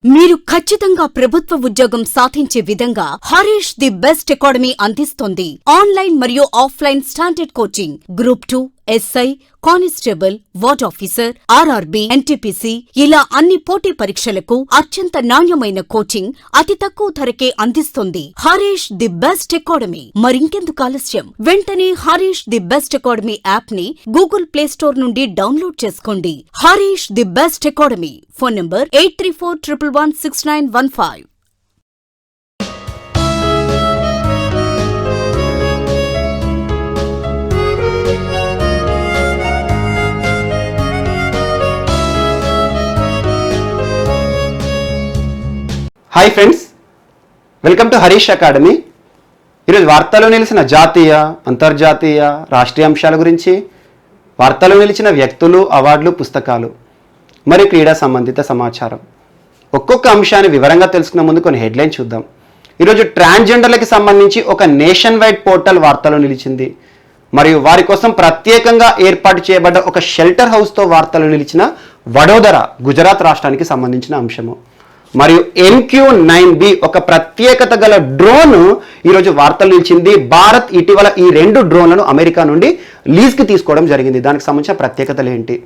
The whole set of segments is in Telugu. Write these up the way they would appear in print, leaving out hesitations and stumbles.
మీరు ఖచ్చితంగా ప్రభుత్వ ఉద్యోగం సాధించే విధంగా హరీష్ ది బెస్ట్ అకాడమీ అందిస్తోంది. ఆన్లైన్ మరియు offline standard coaching, group 2, SI, constable, ward officer, RRB, NTPC ఇలా అన్ని పోటీ పరీక్షలకు అత్యంత నాణ్యమైన కోచింగ్ అతి తక్కువ ధరకే అందిస్తుంది హరీష్ ది బెస్ట్ అకాడమీ. మరింకెందుకు ఆలస్యం, వెంటనే Harish the best academy app ని గూగుల్ ప్లే స్టోర్ నుండి డౌన్లోడ్ చేసుకోండి. Harish the best academy. Phone number 8341116915. Hi friends, welcome to Harish academy. ఈరోజు వార్తల్లో నిలిచిన జాతీయ, అంతర్జాతీయ, రాష్ట్రీయ అంశాల గురించి, వార్తల్లో నిలిచిన వ్యక్తులు, అవార్డులు, పుస్తకాలు మరియు క్రీడా సంబంధిత సమాచారం, ఒక్కొక్క అంశాన్ని వివరంగా తెలుసుకునే ముందు కొన్ని హెడ్లైన్ చూద్దాం. ఈరోజు ట్రాన్స్జెండర్లకి సంబంధించి ఒక నేషన్ వైడ్ పోర్టల్ వార్తల్లో నిలిచింది. మరియు వారి కోసం ప్రత్యేకంగా ఏర్పాటు చేయబడ్డ ఒక షెల్టర్ హౌస్తో వార్తలు నిలిచిన వడోదర, గుజరాత్ రాష్ట్రానికి సంబంధించిన అంశము. మరియు MQ-9B ఒక ప్రత్యేకత గల డ్రోన్ ఈరోజు వార్తలు నిలిచింది. భారత్ ఇటీవల ఈ 2 డ్రోన్లను అమెరికా నుండి లీజ్కి తీసుకోవడం జరిగింది. దానికి సంబంధించిన ప్రత్యేకతలు ఏంటి?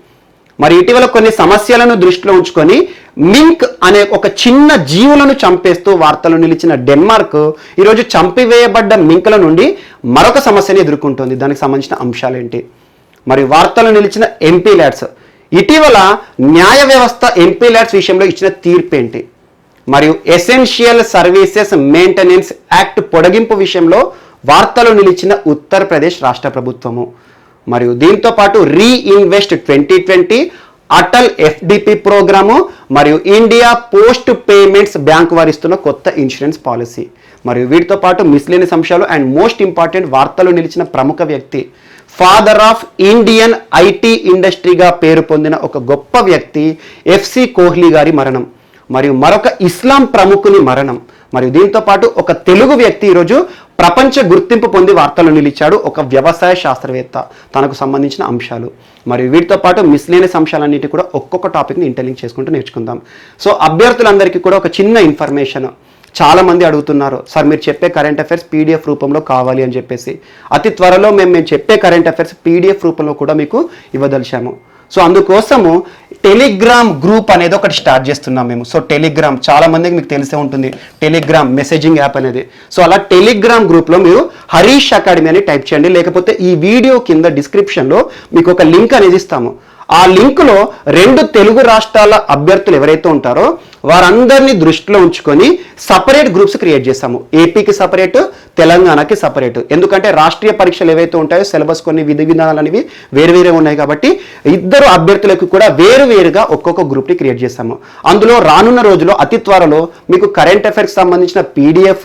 మరి ఇటీవల కొన్ని సమస్యలను దృష్టిలో ఉంచుకొని మింక్ అనే ఒక చిన్న జీవులను చంపేస్తూ వార్తలు నిలిచిన డెన్మార్క్ ఈరోజు చంపివేయబడ్డ మింకల నుండి మరొక సమస్యని ఎదుర్కొంటుంది. దానికి సంబంధించిన అంశాలు ఏంటి? మరి వార్తలు నిలిచిన MP ల్యాడ్స్, ఇటీవల న్యాయ వ్యవస్థ MP ల్యాడ్స్ విషయంలో ఇచ్చిన తీర్పు ఏంటి? మరియు ఎసెన్షియల్ సర్వీసెస్ మెయింటెనెన్స్ యాక్ట్ పొడిగింపు విషయంలో వార్తలు నిలిచిన ఉత్తరప్రదేశ్ రాష్ట్ర ప్రభుత్వము. మరియు దీంతో పాటు రీఇన్వెస్ట్ 2020, అటల్ FDP ప్రోగ్రాము మరియు ఇండియా పోస్ట్ పేమెంట్స్ బ్యాంక్ వారిస్తున్న కొత్త ఇన్సూరెన్స్ పాలసీ. మరియు వీటితో పాటు మిస్లేనియస్ అంశాలు అండ్ మోస్ట్ ఇంపార్టెంట్ వార్తలు నిలిచిన ప్రముఖ వ్యక్తి, ఫాదర్ ఆఫ్ ఇండియన్ IT ఇండస్ట్రీగా పేరు పొందిన ఒక గొప్ప వ్యక్తి FC కోహ్లీ గారి మరణం. మరియు మరొక ఇస్లాం ప్రముఖుని మరణం. మరియు దీంతో పాటు ఒక తెలుగు వ్యక్తి ఈరోజు ప్రపంచ గుర్తింపు పొంది వార్తలు నిలిచాడు, ఒక వ్యవసాయ శాస్త్రవేత్త. తనకు సంబంధించిన అంశాలు మరియు వీటితో పాటు మిస్లేనియస్ అంశాలన్నిటి కూడా ఒక్కొక్క టాపిక్ని ఇంటర్లింక్ చేసుకుంటూ నేర్చుకుందాం. సో అభ్యర్థులందరికీ కూడా ఒక చిన్న ఇన్ఫర్మేషన్. చాలా మంది అడుగుతున్నారు, సార్ మీరు చెప్పే కరెంట్ అఫైర్స్ PDF రూపంలో కావాలి అని చెప్పేసి. అతి త్వరలో మేము చెప్పే కరెంట్ అఫైర్స్ PDF రూపంలో కూడా మీకు ఇవ్వదలిచాము. సో అందుకోసము టెలిగ్రామ్ గ్రూప్ అనేది ఒకటి స్టార్ట్ చేస్తున్నాం మేము. సో టెలిగ్రామ్ చాలా మందికి మీకు తెలిసే ఉంటుంది, టెలిగ్రామ్ మెసేజింగ్ యాప్ అనేది. సో అలా టెలిగ్రామ్ గ్రూప్లో మీరు హరీష్ అకాడమీ అని టైప్ చేయండి, లేకపోతే ఈ వీడియో కింద డిస్క్రిప్షన్లో మీకు ఒక లింక్ అనేది ఇస్తాము. ఆ లింకులో 2 తెలుగు రాష్ట్రాల అభ్యర్థులు ఎవరైతే ఉంటారో వారందరినీ దృష్టిలో ఉంచుకొని సపరేట్ గ్రూప్స్ క్రియేట్ చేస్తాము. ఏపీకి సపరేట్, తెలంగాణకి సపరేట్. ఎందుకంటే రాష్ట్రీయ పరీక్షలు ఏవైతే ఉంటాయో సిలబస్ కొన్ని విధి విధానాలు అనేవి వేరువేరే ఉన్నాయి కాబట్టి ఇద్దరు అభ్యర్థులకు కూడా వేరువేరుగా ఒక్కొక్క గ్రూప్ని క్రియేట్ చేస్తాము. అందులో రానున్న రోజుల్లో అతి త్వరలో మీకు కరెంట్ అఫైర్స్ సంబంధించిన PDF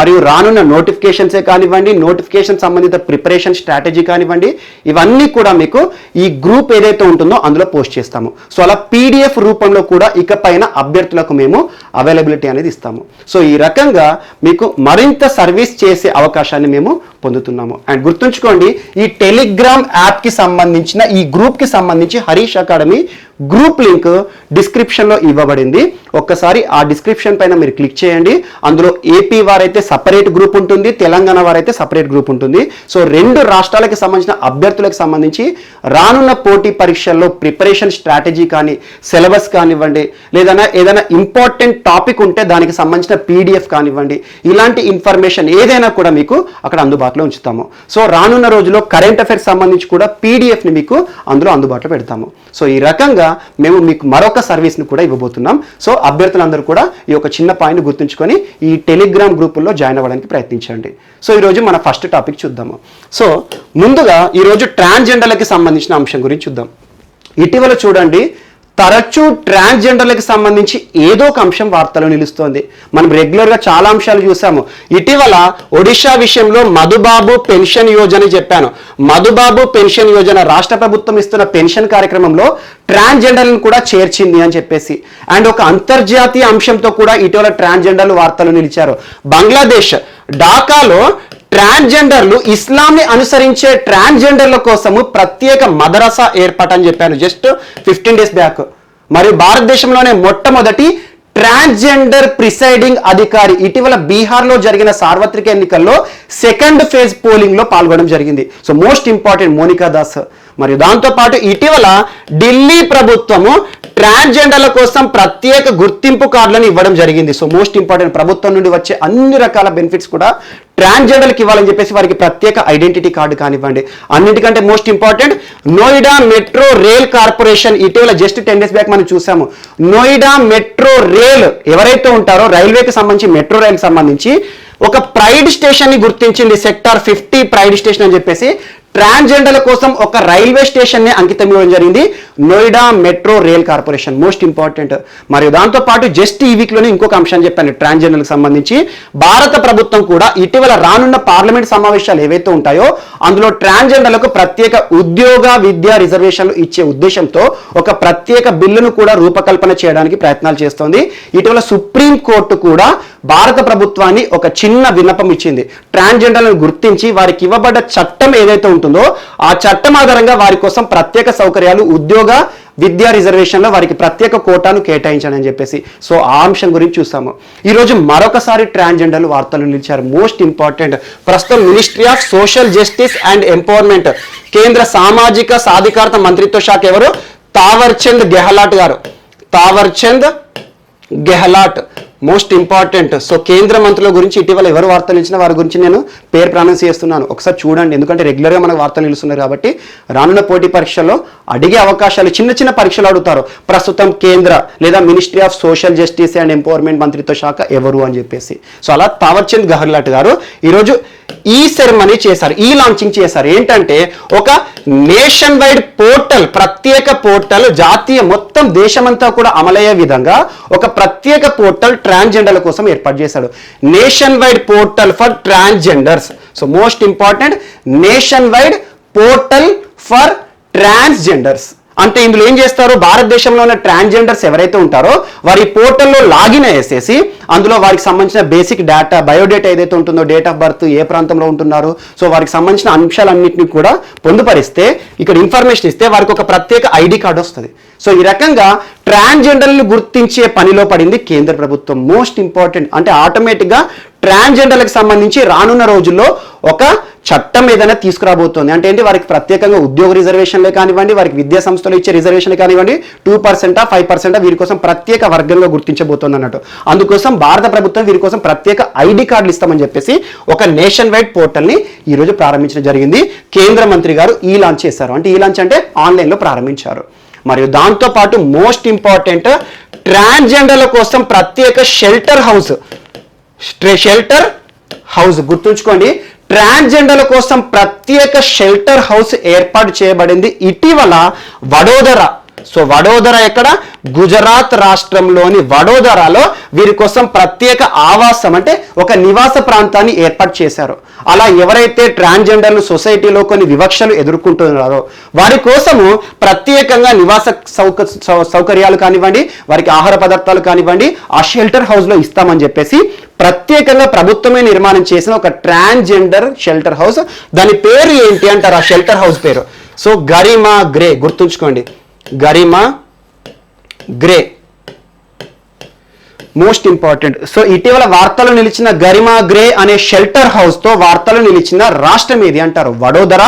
మరియు రానున్న నోటిఫికేషన్సే కానివ్వండి, నోటిఫికేషన్ సంబంధిత ప్రిపరేషన్ స్ట్రాటజీ కానివ్వండి, ఇవన్నీ కూడా మీకు ఈ గ్రూప్ ఏదైతే ఉంటుందో అందులో పోస్ట్ చేస్తాము. సో అలా PDF రూపంలో కూడా ఇకపైన అభ్యర్థులకు మేము అవైలబిలిటీ అనేది ఇస్తాము. సో ఈ రకంగా మీకు మరింత సర్వీస్ చేసే అవకాశాన్ని మేము పొందుతున్నాము. అండ్ గుర్తుంచుకోండి, ఈ టెలిగ్రామ్ యాప్కి సంబంధించిన ఈ గ్రూప్కి సంబంధించి హరీష్ అకాడమీ గ్రూప్ లింక్ డిస్క్రిప్షన్లో ఇవ్వబడింది. ఒక్కసారి ఆ డిస్క్రిప్షన్ పైన మీరు క్లిక్ చేయండి. అందులో ఏపీ వారైతే సపరేట్ గ్రూప్ ఉంటుంది, తెలంగాణ వారైతే సపరేట్ గ్రూప్ ఉంటుంది. సో 2 రాష్ట్రాలకు సంబంధించిన అభ్యర్థులకు సంబంధించి రానున్న పోటీ పరీక్షల్లో ప్రిపరేషన్ స్ట్రాటజీ కానీ, సిలబస్ కానివ్వండి, లేదా ఏదైనా ఇంపార్టెంట్ టాపిక్ ఉంటే దానికి సంబంధించిన PDF కానివ్వండి, ఇలాంటి ఇన్ఫర్మేషన్ ఏదైనా కూడా మీకు అక్కడ అందుబాటులో ఉంచుతాము. సో రానున్న రోజుల్లో కరెంట్ అఫైర్స్ సంబంధించి కూడా PDFని మీకు అందులో అందుబాటులో పెడతాము. సో ఈ రకంగా మేము మీకు మరొక సర్వీస్ని కూడా ఇవ్వబోతున్నాం. సో అభ్యర్థులందరూ కూడా ఈ యొక్క చిన్న పాయింట్ గుర్తుంచుకొని ఈ టెలిగ్రామ్ గ్రూపుల్లో జాయిన్ అవ్వడానికి ప్రయత్నించండి. సో ఈరోజు మన ఫస్ట్ టాపిక్ చూద్దాము. సో ముందుగా ఈరోజు ట్రాన్స్జెండర్లకి సంబంధించిన అంశం గురించి చూద్దాం. ఇటీవల చూడండి, తరచూ ట్రాన్స్జెండర్లకు సంబంధించి ఏదో ఒక అంశం వార్తలో నిలుస్తోంది. మనం రెగ్యులర్గా చాలా అంశాలు చూసాము. ఇటీవల ఒడిషా విషయంలో మధుబాబు పెన్షన్ యోజన చెప్పాను. మధుబాబు పెన్షన్ యోజన రాష్ట్ర ప్రభుత్వం ఇస్తున్న పెన్షన్ కార్యక్రమంలో ట్రాన్స్జెండర్లను కూడా చేర్చింది అని చెప్పేసి. అండ్ ఒక అంతర్జాతీయ అంశంతో కూడా ఇటీవల ట్రాన్స్జెండర్లు వార్తలు నిలిచారు. బంగ్లాదేశ్ ఢాకాలో ట్రాన్స్జెండర్లు ఇస్లాంని అనుసరించే ట్రాన్స్జెండర్ల కోసము ప్రత్యేక మదరసా ఏర్పాటు అని చెప్పాను జస్ట్ 15 days బ్యాక్. మరియు భారతదేశంలోనే మొట్టమొదటి ట్రాన్స్జెండర్ ప్రిసైడింగ్ అధికారి ఇటీవల బీహార్లో జరిగిన సార్వత్రిక ఎన్నికల్లో సెకండ్ ఫేజ్ పోలింగ్ లో పాల్గొనడం జరిగింది. So most important Monika Das. మరియు దాంతోపాటు ఇటీవల ఢిల్లీ ప్రభుత్వము ట్రాన్స్జెండర్ల కోసం ప్రత్యేక గుర్తింపు కార్డులను ఇవ్వడం జరిగింది. సో మోస్ట్ ఇంపార్టెంట్, ప్రభుత్వం నుండి వచ్చే అన్ని రకాల బెనిఫిట్స్ కూడా ట్రాన్స్జెండర్కి ఇవ్వాలని చెప్పేసి వారికి ప్రత్యేక ఐడెంటిటీ కార్డు కానివ్వండి. అన్నిటికంటే most important Noida metro rail corporation ఇటీవల జస్ట్ 10 days బ్యాక్ మనం చూసాము. నోయిడా మెట్రో రైల్ ఎవరైతే ఉంటారో రైల్వేకి సంబంధించి మెట్రో రైల్ సంబంధించి ఒక ప్రైడ్ స్టేషన్ ని గుర్తించింది. సెక్టార్ 50 ప్రైడ్ స్టేషన్ అని చెప్పేసి ట్రాన్స్జెండర్ల కోసం ఒక రైల్వే స్టేషన్ ని అంకితం ఇవ్వడం జరిగింది Noida metro rail corporation. Most important. మరియు దాంతో పాటు జస్ట్ ఈ వీక్ లోనే ఇంకొక అంశాన్ని చెప్పాను ట్రాన్స్జెండర్లకు సంబంధించి. భారత ప్రభుత్వం కూడా ఇటీవల రానున్న పార్లమెంట్ సమావేశాలు ఏవైతే ఉంటాయో అందులో ట్రాన్స్జెండర్లకు ప్రత్యేక ఉద్యోగ విద్యా రిజర్వేషన్లు ఇచ్చే ఉద్దేశంతో ఒక ప్రత్యేక బిల్లును కూడా రూపకల్పన చేయడానికి ప్రయత్నాలు చేస్తోంది. ఇటీవల సుప్రీం కోర్టు కూడా భారత ప్రభుత్వాన్ని ఒక చిన్న విన్నపం ఇచ్చింది. ట్రాన్స్జెండర్లను గుర్తించి వారికి ఇవ్వబడ్డ చట్టం ఏదైతే ఉంటుందో ఆ చట్టం ఆధారంగా వారి కోసం ప్రత్యేక సౌకర్యాలు ఉద్యోగ విద్యా రిజర్వేషన్లో వారికి ప్రత్యేక కోటాను కేటాయించండి అని చెప్పేసి. సో ఆ అంశం గురించి చూసాము. ఈరోజు మరొకసారి ట్రాన్స్జెండర్లు వార్తలు నిలిచారు. Most important. ప్రస్తుతం Ministry of Social Justice and Empowerment కేంద్ర సామాజిక సాధికారత మంత్రిత్వ శాఖ ఎవరు? తావర్చంద్ గెహ్లాట్ గారు. Thawarchand Gehlot most important. So కేంద్ర మంత్రుల గురించి ఇటీవల ఎవరు వార్తలు ఇచ్చినా వారి గురించి నేను పేరు ప్రొనౌన్స్ చేస్తున్నాను, ఒకసారి చూడండి. ఎందుకంటే రెగ్యులర్గా మనకు వార్తలు నిలుస్తున్నారు కాబట్టి రానున్న పోటీ పరీక్షల్లో అడిగే అవకాశాలు, చిన్న చిన్న పరీక్షలు అడుగుతారు. ప్రస్తుతం కేంద్ర లేదా ministry of Social Justice and empowerment మంత్రిత్వ శాఖ ఎవరు అని చెప్పేసి. సో అలా తావర్చంద్ గెహ్లాట్ గారు ఈరోజు ఈ సెరమనీ చేశారు, ఈ లాంచింగ్ చేశారు. ఏంటంటే ఒక నేషన్ వైడ్ పోర్టల్, ప్రత్యేక పోర్టల్, జాతీయ మొత్తం దేశమంతా కూడా అమలయ్యే విధంగా ఒక ప్రత్యేక పోర్టల్ ట్రాన్స్జెండర్ల కోసం ఏర్పాటు చేశాడు. Nation wide portal for transgenders. So most important nation wide portal for transgenders. అంటే ఇందులో ఏం చేస్తారు, భారతదేశంలో ఉన్న ట్రాన్స్జెండర్స్ ఎవరైతే ఉంటారో వారి పోర్టల్లో లాగిన్ అయ్యేసేసి అందులో వారికి సంబంధించిన బేసిక్ డేటా, బయోడేటా ఏదైతే ఉంటుందో, డేట్ ఆఫ్ బర్త్, ఏ ప్రాంతంలో ఉంటున్నారు, సో వారికి సంబంధించిన అంశాలన్నింటినీ కూడా పొందుపరిస్తే ఇక్కడ ఇన్ఫర్మేషన్ ఇస్తే వారికి ఒక ప్రత్యేక ఐడి కార్డు వస్తుంది. సో ఈ రకంగా ట్రాన్స్జెండర్లను గుర్తించే పనిలో పడింది కేంద్ర ప్రభుత్వం. Most important. అంటే ఆటోమేటిక్గా ట్రాన్స్జెండర్లకు సంబంధించి రానున్న రోజుల్లో ఒక చట్టం ఏదైనా తీసుకురాబోతోంది. అంటే ఏంటి, వారికి ప్రత్యేకంగా ఉద్యోగ రిజర్వేషన్లే కానివ్వండి, వారికి విద్యా సంస్థలు ఇచ్చే రిజర్వేషన్లే కానివ్వండి, 2% 5% వీరి కోసం ప్రత్యేక వర్గంగా గుర్తించబోతోంది అన్నట్టు. అందుకోసం భారత ప్రభుత్వం వీరి కోసం ప్రత్యేక ఐడి కార్డులు ఇస్తామని చెప్పేసి ఒక నేషన్ వైడ్ పోర్టల్ని ఈరోజు ప్రారంభించడం జరిగింది. కేంద్ర మంత్రి గారు ఈ లాంచ్ చేశారు. అంటే ఈ లాంచ్ అంటే ఆన్లైన్లో ప్రారంభించారు. మరియు దాంతోపాటు మోస్ట్ ఇంపార్టెంట్ ట్రాన్స్జెండర్ల కోసం ప్రత్యేక షెల్టర్ హౌస్ గుర్తుంచుకోండి. ట్రాన్స్జెండర్ల కోసం ప్రత్యేక షెల్టర్ హౌస్ ఏర్పాటు చేయబడింది ఇటీవల వడోదర. సో వడోదర ఎక్కడ? గుజరాత్ రాష్ట్రంలోని వడోదరాలో వీరి కోసం ప్రత్యేక ఆవాసం అంటే ఒక నివాస ప్రాంతాన్ని ఏర్పాటు చేశారు. అలా ఎవరైతే ట్రాన్స్జెండర్లు సొసైటీలో కొన్ని వివక్షలు ఎదుర్కొంటున్నారో వారి కోసము ప్రత్యేకంగా నివాస సౌకర్యాలు కానివ్వండి, వారికి ఆహార పదార్థాలు కానివ్వండి ఆ షెల్టర్ హౌస్లో ఇస్తామని చెప్పేసి ప్రత్యేకంగా ప్రభుత్వమే నిర్మాణం చేసిన ఒక ట్రాన్స్జెండర్ షెల్టర్ హౌస్. దాని పేరు ఏంటి అంటారు ఆ షెల్టర్ హౌస్ పేరు? సో గరిమా గ్రే. గుర్తుంచుకోండి, Garima Greh. Most important. So ఇటీవల వార్తలు నిలిచిన గరిమా గ్రే అనే షెల్టర్ హౌస్ తో వార్తలు నిలిచిన రాష్ట్రం ఏది అంటారు? వడోదర,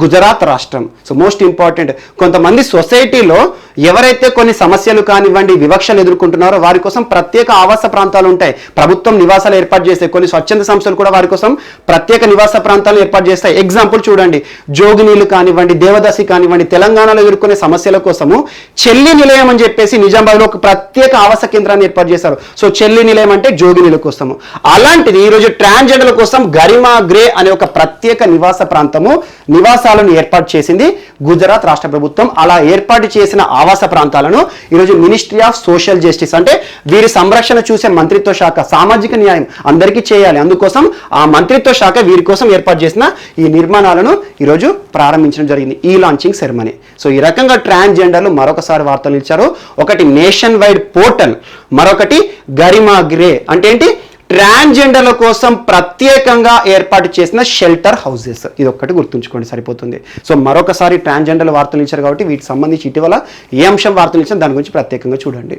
గుజరాత్ రాష్ట్రం. So most important. కొంతమంది సొసైటీలో ఎవరైతే కొన్ని సమస్యలు కానివ్వండి, వివక్షలు ఎదుర్కొంటున్నారో వారి కోసం ప్రత్యేక ఆవాస ప్రాంతాలు ఉంటాయి. ప్రభుత్వం నివాసాలు ఏర్పాటు చేస్తాయి. కొన్ని స్వచ్ఛంద సంస్థలు కూడా వారి కోసం ప్రత్యేక నివాస ప్రాంతాలు ఏర్పాటు చేస్తాయి. ఎగ్జాంపుల్ చూడండి, జోగినీలు కానివ్వండి, దేవదాసి కానివ్వండి, తెలంగాణలో ఎదుర్కొనే సమస్యల కోసము చెల్లి నిలయం అని చెప్పేసి నిజామాబాద్లో ఒక ప్రత్యేక ఆవాస కేంద్రాన్ని ఏర్పాటు చేశారు. సో చెల్లి నిలయం అంటే జోగినీల కోసము. అలాంటిది ఈరోజు ట్రాన్స్జెండర్ల కోసం గరిమా గ్రే అనే ఒక ప్రత్యేక నివాస ప్రాంతము, నివాసాలను ఏర్పాటు చేసింది గుజరాత్ రాష్ట్ర ప్రభుత్వం. అలా ఏర్పాటు చేసిన ఆవాస ప్రాంతాలను ఈరోజు మినిస్ట్రీ ఆఫ్ సోషల్ జస్టిస్ అంటే వీరి సంరక్షణ చూసే మంత్రిత్వ శాఖ, సామాజిక న్యాయం అందరికీ చేయాలి, అందుకోసం ఆ మంత్రిత్వ శాఖ వీరి కోసం ఏర్పాటు చేసిన ఈ నిర్మాణాలను ఈరోజు ప్రారంభించడం జరిగింది, ఈ లాంచింగ్ సెరమనీ. సో ఈ రకంగా ట్రాన్స్జెండర్లు మరొకసారి వార్తలు ఇచ్చారు. ఒకటి నేషన్ వైడ్ పోర్టల్, మరొకటి గరిమా గ్రే. అంటే ఏంటి? ట్రాన్స్జెండర్ల కోసం ప్రత్యేకంగా ఏర్పాటు చేసిన షెల్టర్ హౌసెస్. ఇది ఒక్కటి గుర్తుంచుకోండి సరిపోతుంది. సో మరొకసారి ట్రాన్స్జెండర్ల వార్తలు ఇచ్చారు కాబట్టి వీటికి సంబంధించి ఇటీవల ఏ అంశం వార్తలు ఇచ్చారు దాని గురించి ప్రత్యేకంగా చూడండి.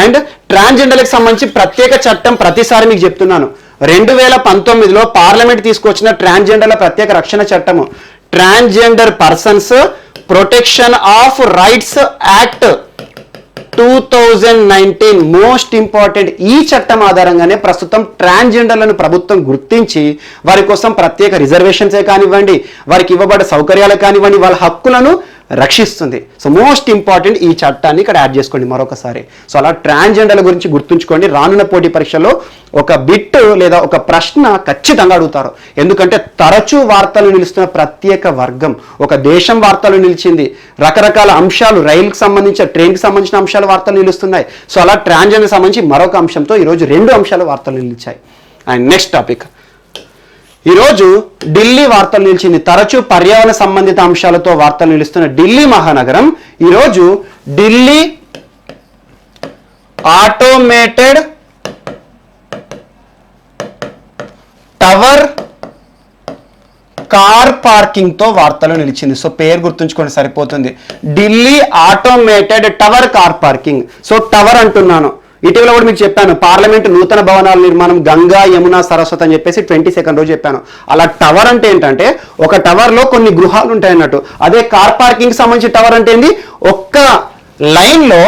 అండ్ ట్రాన్స్జెండర్లకు సంబంధించి ప్రత్యేక చట్టం ప్రతిసారి మీకు చెప్తున్నాను. 2019లో పార్లమెంట్ తీసుకొచ్చిన ట్రాన్స్జెండర్ల ప్రత్యేక రక్షణ చట్టము transgender persons protection of rights act 2019 most important. ఈ చట్టం ఆధారంగానే ప్రస్తుతం ట్రాన్స్జెండర్లను ప్రభుత్వం గుర్తించి వారి కోసం ప్రత్యేక రిజర్వేషన్సే కానివ్వండి, వారికి ఇవ్వబడ్డ సౌకర్యాలు కానివ్వండి, వాళ్ళ హక్కులను రక్షిస్తుంది. సో మోస్ట్ ఇంపార్టెంట్ ఈ చట్టాన్ని ఇక్కడ యాడ్ చేసుకోండి మరొకసారి. సో అలా ట్రాన్స్జెండర్ల గురించి గుర్తుంచుకోండి. రానున్న పోటీ పరీక్షల్లో ఒక బిట్ లేదా ఒక ప్రశ్న ఖచ్చితంగా అడుగుతారు. ఎందుకంటే తరచూ వార్తలు నిలుస్తున్న ప్రత్యేక వర్గం, ఒక దేశం వార్తలు నిలిచింది, రకరకాల అంశాలు, రైలుకి సంబంధించిన ట్రైన్కి సంబంధించిన అంశాలు వార్తలు నిలుస్తున్నాయి. సో అలా ట్రాన్స్జెండర్ సంబంధించి మరొక అంశంతో ఈరోజు 2 అంశాలు వార్తలు నిలిచాయి. అండ్ నెక్స్ట్ టాపిక్, ఈరోజు ఢిల్లీ వార్తలు నిలిచింది. తరచూ పర్యావరణ సంబంధిత అంశాలతో వార్తలు నిలుస్తున్న ఢిల్లీ మహానగరం ఈరోజు Delhi automated tower car parking తో వార్తలు నిలిచింది. సో పేరు గుర్తుంచుకోండి సరిపోతుంది. Delhi automated tower car parking. So tower అంటున్నాను, ఇటీవల కూడా మీకు చెప్పాను పార్లమెంట్ నూతన భవనాల నిర్మాణం గంగా యమున సరస్వతి అని చెప్పేసి 22nd రోజు చెప్పాను. అలా టవర్ అంటే ఏంటంటే ఒక టవర్ లో కొన్ని గృహాలు ఉంటాయి అన్నట్టు. అదే కార్ పార్కింగ్ సంబంధించి టవర్ అంటే ఏంది, ఒక్క లైన్ లో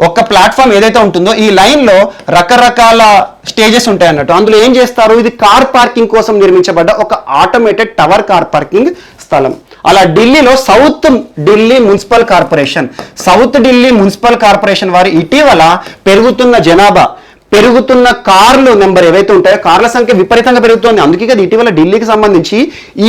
ఒక ప్లాట్ఫామ్ ఏదైతే ఉంటుందో ఈ లైన్ లో రకరకాల స్టేజెస్ ఉంటాయి అన్నట్టు. అందులో ఏం చేస్తారు, ఇది కార్ పార్కింగ్ కోసం నిర్మించబడ్డ ఒక ఆటోమేటెడ్ టవర్ కార్ పార్కింగ్ స్థలం. అలా ఢిల్లీలో సౌత్ ఢిల్లీ మున్సిపల్ కార్పొరేషన్ వారు ఇటీవల పెరుగుతున్న జనాభా, పెరుగుతున్న కార్లు నెంబర్ ఏవైతే ఉంటాయో కార్ల సంఖ్య విపరీతంగా పెరుగుతోంది. అందుకే కదా ఇటీవల ఢిల్లీకి సంబంధించి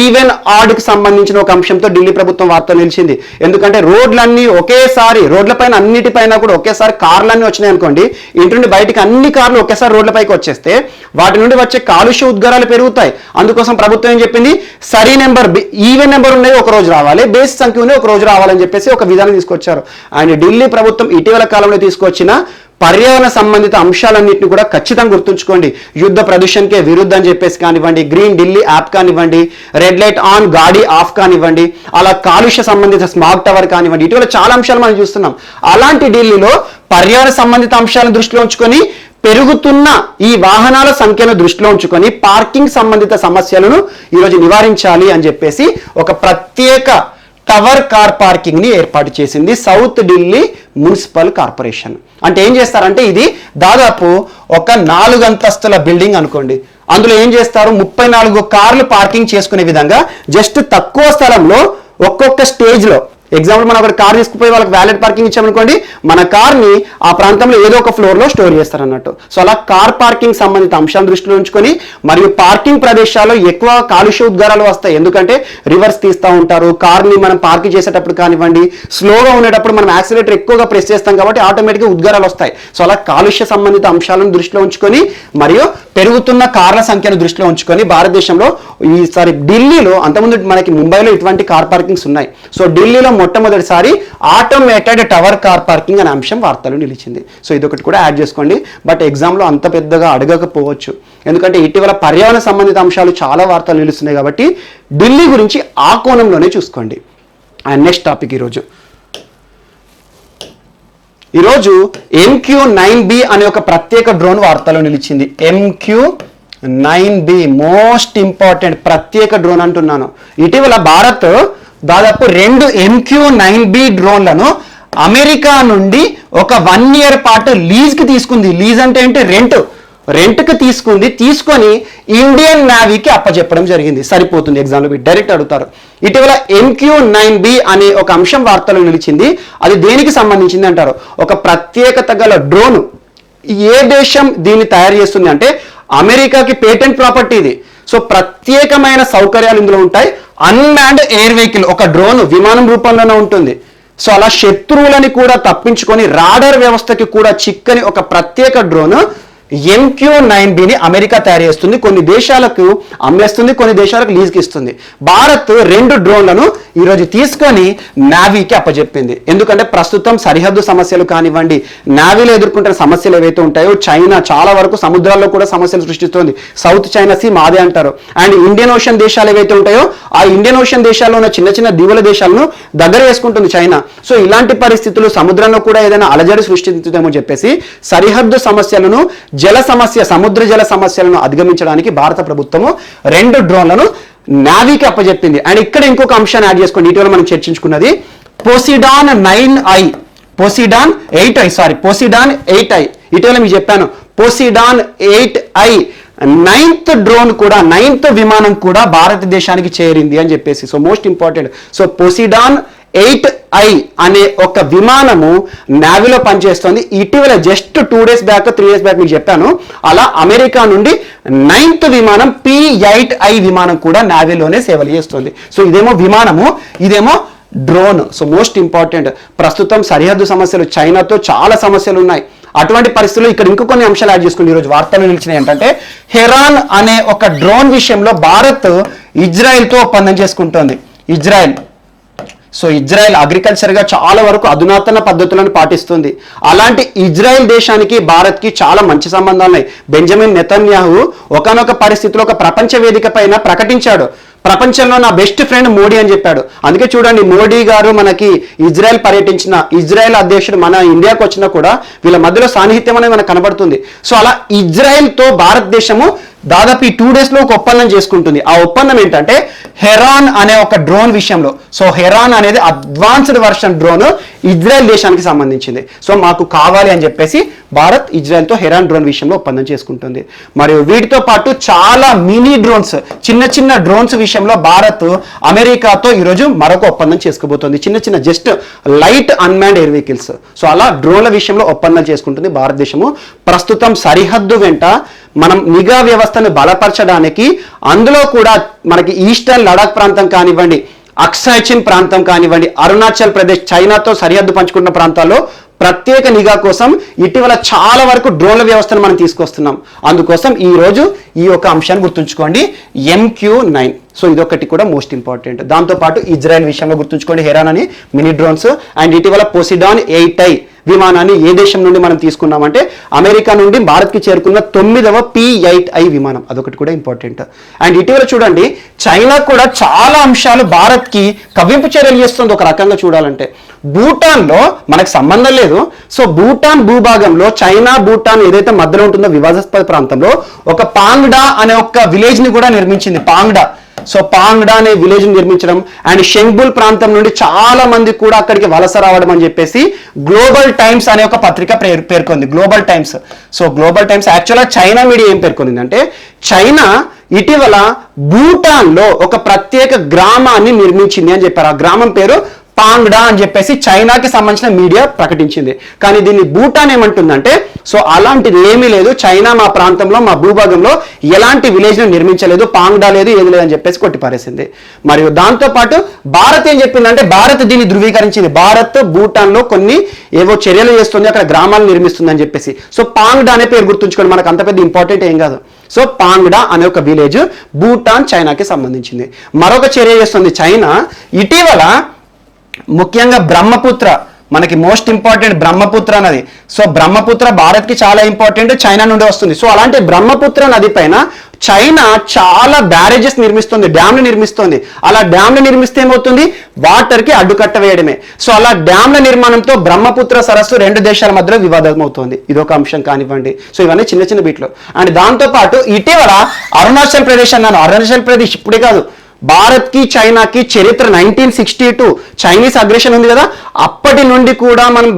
ఈవెన్ ఆడ్కి సంబంధించిన ఒక అంశంతో ఢిల్లీ ప్రభుత్వం వార్త నిలిచింది. ఎందుకంటే రోడ్లన్నీ ఒకేసారి, రోడ్లపైన అన్నిటిపైన కూడా ఒకేసారి కార్లన్నీ వచ్చినాయి అనుకోండి, ఇంటి నుండి బయటికి అన్ని కార్లు ఒకేసారి రోడ్లపైకి వచ్చేస్తే వాటి నుండి వచ్చే కాలుష్య ఉద్గారాలు పెరుగుతాయి. అందుకోసం ప్రభుత్వం ఏం చెప్పింది, సరి నెంబర్, ఈవెన్ నెంబర్ ఉన్నది ఒక రోజు రావాలి, బేస్ సంఖ్య ఉన్నది ఒక రోజు రావాలని చెప్పేసి ఒక విధానం తీసుకొచ్చారు. అండ్ ఢిల్లీ ప్రభుత్వం ఇటీవల కాలంలో తీసుకొచ్చిన పర్యావరణ సంబంధిత అంశాలన్నింటినీ కూడా ఖచ్చితంగా గుర్తుంచుకోండి. యుద్ధ ప్రదూషణకే విరుద్ధం అని చెప్పేసి కానివ్వండి, గ్రీన్ ఢిల్లీ యాప్ కానివ్వండి, రెడ్ లైట్ ఆన్ గాడి ఆఫ్ కానివ్వండి, అలా కాలుష్య సంబంధిత స్మాగ్ టవర్ కానివ్వండి, ఇటీవల చాలా అంశాలు మనం చూస్తున్నాం. అలాంటి ఢిల్లీలో పర్యావరణ సంబంధిత అంశాలను దృష్టిలో ఉంచుకొని, పెరుగుతున్న ఈ వాహనాల సంఖ్యను దృష్టిలో ఉంచుకొని పార్కింగ్ సంబంధిత సమస్యలను ఈరోజు నివారించాలి అని చెప్పేసి ఒక ప్రత్యేక టవర్ కార్ పార్కింగ్ ని ఏర్పాటు చేసింది సౌత్ ఢిల్లీ మున్సిపల్ కార్పొరేషన్. అంటే ఏం చేస్తారంటే ఇది దాదాపు ఒక 4 అంతస్తుల బిల్డింగ్ అనుకోండి. అందులో ఏం చేస్తారు, 34 కార్లు పార్కింగ్ చేసుకునే విధంగా జస్ట్ తక్కువ స్థలంలో ఒక్కొక్క స్టేజ్ లో, ఎగ్జాంపుల్ మనం ఒక కార్ తీసుకుపోయి వాళ్ళకి వ్యాలెట్ పార్కింగ్ ఇచ్చామనుకోండి, మన కార్ని ఆ ప్రాంతంలో ఏదో ఒక ఫ్లోర్ లో స్టోర్ చేస్తారు అన్నట్టు. సో అలా కార్ పార్కింగ్ సంబంధిత అంశాలను దృష్టిలో ఉంచుకొని, మరియు పార్కింగ్ ప్రదేశాల్లో ఎక్కువ కాలుష్య ఉద్గారాలు వస్తాయి. ఎందుకంటే రివర్స్ తీస్తూ ఉంటారు, కార్ని మనం పార్కింగ్ చేసేటప్పుడు కానివ్వండి, స్లోగా ఉండేటప్పుడు మనం యాక్సిలేటర్ ఎక్కువగా ప్రెస్ చేస్తాం కాబట్టి ఆటోమేటిక్గా ఉద్గారాలు వస్తాయి. సో అలా కాలుష్య సంబంధిత అంశాలను దృష్టిలో ఉంచుకొని, మరియు పెరుగుతున్న కార్ల సంఖ్యను దృష్టిలో ఉంచుకొని భారతదేశంలో ఈసారి ఢిల్లీలో, అంతకుముందు మనకి ముంబైలో ఇటువంటి కార్ పార్కింగ్స్ ఉన్నాయి. సో ఢిల్లీలో మొట్టమొదటిసారి ఆటోమేటెడ్ టవర్ కార్ పార్కింగ్ అనే అంశం వార్తలు నిలిచింది. సో ఇదొకటి కూడా యాడ్ చేసుకోండి. బట్ ఎగ్జామ్లో అంత పెద్దగా అడగకపోవచ్చు, ఎందుకంటే ఇటీవల పర్యావరణ సంబంధిత అంశాలు చాలా వార్తలు నిలుస్తున్నాయి కాబట్టి ఢిల్లీ గురించి ఆ కోణంలోనే చూసుకోండి. అండ్ నెక్స్ట్ టాపిక్, ఈరోజు MQ-9B అనే ఒక ప్రత్యేక డ్రోన్ వార్తలో నిలిచింది. MQ-9B మోస్ట్ ఇంపార్టెంట్ ప్రత్యేక డ్రోన్ అంటున్నాను. ఇటీవల భారత్ దాదాపు 2 MQ-9B డ్రోన్లను అమెరికా నుండి ఒక 1 year పాటు లీజ్కి తీసుకుంది. లీజ్ అంటే ఏంటి, రెంట్కి తీసుకొని ఇండియన్ నేవీకి అప్పచెప్పడం జరిగింది. సరిపోతుంది, ఎగ్జామ్లో డైరెక్ట్ అడుగుతారు. ఇటీవల MQ-9B అనే ఒక అంశం వార్తలో నిలిచింది. అది దేనికి సంబంధించింది అంటారు, ఒక ప్రత్యేకత గల డ్రోన్. ఏ దేశం దీన్ని తయారు చేస్తుంది అంటే అమెరికాకి పేటెంట్ ప్రాపర్టీ ఇది. సో ప్రత్యేకమైన సౌకర్యాలు ఇందులో ఉంటాయి. అన్మాన్డ్ ఎయిర్ వెహికల్, ఒక డ్రోన్ విమానం రూపంలోనే ఉంటుంది. సో అలా శత్రువులని కూడా తప్పించుకొని రాడార్ వ్యవస్థకి కూడా చిక్కని ఒక ప్రత్యేక డ్రోన్ MQ-9Bని అమెరికా తయారు చేస్తుంది, కొన్ని దేశాలకు అమ్మేస్తుంది, కొన్ని దేశాలకు లీజ్కి ఇస్తుంది. భారత్ 2 డ్రోన్లను ఈరోజు తీసుకొని నావీకి అప్పచెప్పింది. ఎందుకంటే ప్రస్తుతం సరిహద్దు సమస్యలు కానివ్వండి, నావీలో ఎదుర్కొంటున్న సమస్యలు ఏవైతే ఉంటాయో, చైనా చాలా వరకు సముద్రాల్లో కూడా సమస్యలు సృష్టిస్తుంది. సౌత్ చైనా సీ మాదే అంటారు. అండ్ ఇండియన్ ఓషన్ దేశాలు ఏవైతే ఉంటాయో ఆ ఇండియన్ ఓషన్ దేశాల్లో ఉన్న చిన్న చిన్న దీవుల దేశాలను దగ్గర వేసుకుంటుంది చైనా. సో ఇలాంటి పరిస్థితులు సముద్రంలో కూడా ఏదైనా అలజడి సృష్టించుదేమో చెప్పేసి సరిహద్దు సమస్యలను, సముద్ర జల సమస్యలను అధిగమించడానికి భారత ప్రభుత్వము 2 డ్రోన్లను నావీకి అప్పచెప్పింది. అండ్ ఇక్కడ ఇంకొక అంశాన్ని యాడ్ చేసుకోండి, ఇటీవల మనం చర్చించుకున్నది పోసిడాన్ 9I, పోసిడాన్ 8I. ఇటీవల మీకు చెప్పాను పోసిడాన్ 8I 9th డ్రోన్ కూడా, 9th విమానం కూడా భారతదేశానికి చేరింది అని చెప్పేసి. So most important. So Poseidon 8I అనే ఒక విమానము నావీలో పనిచేస్తుంది. ఇటీవల just 2 days back 3 days back మీకు చెప్పాను, అలా అమెరికా నుండి 9th విమానం P-8I విమానం కూడా నావీలోనే సేవలు చేస్తుంది. సో ఇదేమో విమానము, ఇదేమో డ్రోన్. So most important. ప్రస్తుతం సరిహద్దు సమస్యలు, చైనాతో చాలా సమస్యలు ఉన్నాయి. అటువంటి పరిస్థితుల్లో ఇక్కడ ఇంకో కొన్ని అంశాలు యాడ్ చేసుకుని ఈరోజు వార్తలు నిలిచినాయి. ఏంటంటే హెరాన్ అనే ఒక డ్రోన్ విషయంలో భారత్ ఇజ్రాయెల్తో ఒప్పందం చేసుకుంటోంది. సో ఇజ్రాయెల్ అగ్రికల్చర్గా చాలా వరకు అధునాతన పద్ధతులను పాటిస్తుంది. అలాంటి ఇజ్రాయెల్ దేశానికి భారత్కి చాలా మంచి సంబంధాలు ఉన్నాయి. బెంజమిన్ నెతన్యాహు ఒకానొక పరిస్థితిలో ఒక ప్రపంచ వేదిక పైన ప్రకటించాడు, ప్రపంచంలో నా బెస్ట్ ఫ్రెండ్ మోడీ అని చెప్పాడు. అందుకే చూడండి, మోడీ గారు మనకి ఇజ్రాయెల్ పర్యటించిన, ఇజ్రాయెల్ అధ్యక్షుడు మన ఇండియాకు వచ్చినా కూడా వీళ్ళ మధ్యలో సాన్నిహిత్యం అనేది మనకు కనబడుతుంది. సో అలా ఇజ్రాయెల్తో భారతదేశము దాదాపు ఈ 2 days లో ఒక ఒప్పందం చేసుకుంటుంది. ఆ ఒప్పందం ఏంటంటే హెరాన్ అనే ఒక డ్రోన్ విషయంలో. సో హెరాన్ అనేది అడ్వాన్స్డ్ వర్షన్ డ్రోన్, ఇజ్రాయెల్ దేశానికి సంబంధించింది. సో మాకు కావాలి అని చెప్పేసి భారత్ ఇజ్రాయెల్తో హెరాన్ డ్రోన్ విషయంలో ఒప్పందం చేసుకుంటుంది. మరియు వీటితో పాటు చాలా మినీ డ్రోన్స్, చిన్న చిన్న డ్రోన్స్ విషయంలో భారత్ అమెరికాతో ఈరోజు మరొక ఒప్పందం చేసుకోబోతోంది. చిన్న చిన్న just light unmanned air vehicles. So అలా డ్రోన్ల విషయంలో ఒప్పందం చేసుకుంటుంది భారతదేశము. ప్రస్తుతం సరిహద్దు వెంట మనం నిఘా వ్యవస్థను బలపరచడానికి, అందులో కూడా మనకి ఈస్టర్న్ లడాక్ ప్రాంతం కానివ్వండి, అక్సాయ్ చిన్ ప్రాంతం కానివ్వండి, అరుణాచల్ ప్రదేశ్ చైనాతో సరిహద్దు పంచుకున్న ప్రాంతాల్లో ప్రత్యేక నిఘా కోసం ఇటీవల చాలా వరకు డ్రోన్ల వ్యవస్థను మనం తీసుకొస్తున్నాం. అందుకోసం ఈరోజు ఈ యొక్క అంశాన్ని గుర్తుంచుకోండి, MQ-9. సో ఇదొకటి కూడా మోస్ట్ ఇంపార్టెంట్. దాంతోపాటు ఇజ్రాయెల్ విషయంలో గుర్తుంచుకోండి హెరాన్ అని మినీ డ్రోన్స్. అండ్ ఇటీవల పోసిడాన్ 8I విమానాన్ని ఏ దేశం నుండి మనం తీసుకున్నామంటే అమెరికా నుండి భారత్కి చేరుకున్న 9వ P-8I విమానం. అదొకటి కూడా ఇంపార్టెంట్. అండ్ ఇటీవల చూడండి, చైనా కూడా చాలా అంశాలు భారత్కి కవ్వింపు చర్యలు చేస్తుంది. ఒక రకంగా చూడాలంటే భూటాన్లో మనకు సంబంధం లేదు. సో భూటాన్ భూభాగంలో, చైనా భూటాన్ ఏదైతే మధ్యలో ఉంటుందో వివాదాస్పద ప్రాంతంలో ఒక పాంగ్డా అనే ఒక విలేజ్ ని కూడా నిర్మించింది. సో పాంగ్డా అనే విలేజ్ నిర్మించడం, అండ్ షెంగ్బుల్ ప్రాంతం నుండి చాలా మంది కూడా అక్కడికి వలస రావడం అని చెప్పేసి గ్లోబల్ టైమ్స్ అనే ఒక పత్రిక పేర్కొంది. Global times. So global times యాక్చువల్గా చైనా మీడియా ఏం పేర్కొంది అంటే, చైనా ఇటీవల భూటాన్లో ఒక ప్రత్యేక గ్రామాన్ని నిర్మించింది అని చెప్పారు. ఆ గ్రామం పేరు పాంగ్డా అని చెప్పేసి చైనాకి సంబంధించిన మీడియా ప్రకటించింది. కానీ దీన్ని భూటాన్ ఏమంటుందంటే, సో అలాంటిది ఏమీ లేదు, చైనా మా ప్రాంతంలో, మా భూభాగంలో ఎలాంటి విలేజ్ను నిర్మించలేదు, పాంగ్డా లేదు, ఏది లేదని చెప్పేసి కొట్టిపారేసింది. మరియు దాంతోపాటు భారత్ ఏం చెప్పిందంటే, భారత్ దీన్ని ధృవీకరించింది. భారత్ భూటాన్లో కొన్ని ఏవో చర్యలు చేస్తుంది, అక్కడ గ్రామాలు నిర్మిస్తుంది అని చెప్పేసి. సో పాంగ్డా అనే పేరు గుర్తుంచుకోండి, మనకు అంత పెద్ద ఇంపార్టెంట్ ఏం కాదు. సో పాంగ్డా అనే ఒక విలేజ్ భూటాన్ చైనాకి సంబంధించింది. మరొక చర్య చేస్తుంది చైనా ఇటీవల, ముఖ్యంగా బ్రహ్మపుత్ర, మనకి మోస్ట్ ఇంపార్టెంట్ బ్రహ్మపుత్ర నది. సో బ్రహ్మపుత్ర భారత్కి చాలా ఇంపార్టెంట్, చైనా నుండి వస్తుంది. సో అలాంటి బ్రహ్మపుత్ర నది పైన చైనా చాలా బ్యారేజెస్ నిర్మిస్తుంది, డ్యామ్లు నిర్మిస్తుంది. అలా డ్యామ్లు నిర్మిస్తే ఏమవుతుంది, వాటర్కి అడ్డుకట్ట వేయడమే. సో అలా డ్యామ్ల నిర్మాణంతో బ్రహ్మపుత్ర సరస్సు 2 దేశాల మధ్యలో వివాదం అవుతుంది. ఇదొక అంశం కానివ్వండి. సో ఇవన్నీ చిన్న చిన్న బీట్లు. అండ్ దాంతోపాటు ఇటీవల అరుణాచల్ ప్రదేశ్ అన్నాను, అరుణాచల్ ప్రదేశ్ ఇప్పుడే కాదు, భారత్కి చైనాకి చరిత్ర 1962 చైనీస్ అగ్రెషన్ ఉంది కదా, అప్పటి నుండి కూడా మనం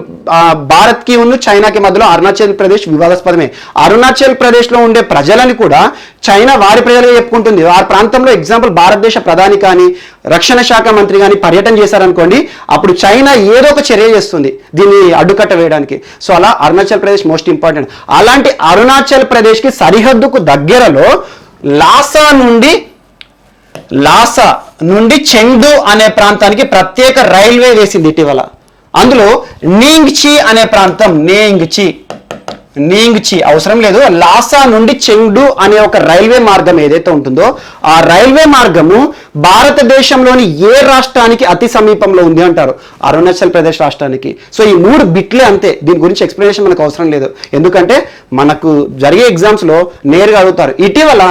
భారత్కి ఉన్న చైనాకి మధ్యలో అరుణాచల్ ప్రదేశ్ వివాదాస్పదమే. అరుణాచల్ ప్రదేశ్లో ఉండే ప్రజలని కూడా చైనా వారి ప్రజలుగా చెప్పుకుంటుంది. వారి ప్రాంతంలో ఎగ్జాంపుల్ భారతదేశ ప్రధాని కానీ, రక్షణ శాఖ మంత్రి కానీ పర్యటన చేశారనుకోండి, అప్పుడు చైనా ఏదో ఒక చర్య చేస్తుంది దీన్ని అడ్డుకట్ట వేయడానికి. సో అలా అరుణాచల్ ప్రదేశ్ మోస్ట్ ఇంపార్టెంట్. అలాంటి అరుణాచల్ ప్రదేశ్కి సరిహద్దుకు దగ్గరలో లాసా నుండి చెంగ్డు అనే ప్రాంతానికి ప్రత్యేక రైల్వే వేసింది ఇటీవల. అందులో నేంగ్చి అనే ప్రాంతం, నీంగ్చి అవసరం లేదు. లాసా నుండి చెంగ్డు అనే ఒక రైల్వే మార్గం ఏదైతే ఉంటుందో ఆ రైల్వే మార్గము భారతదేశంలోని ఏ రాష్ట్రానికి అతి సమీపంలో ఉంది అంటారు? అరుణాచల్ ప్రదేశ్ రాష్ట్రానికి. సో ఈ 3 బిట్లే అంతే, దీని గురించి ఎక్స్ప్లెనేషన్ మనకు అవసరం లేదు. ఎందుకంటే మనకు జరిగే ఎగ్జామ్స్లో నేరుగా అడుగుతారు. ఇటీవల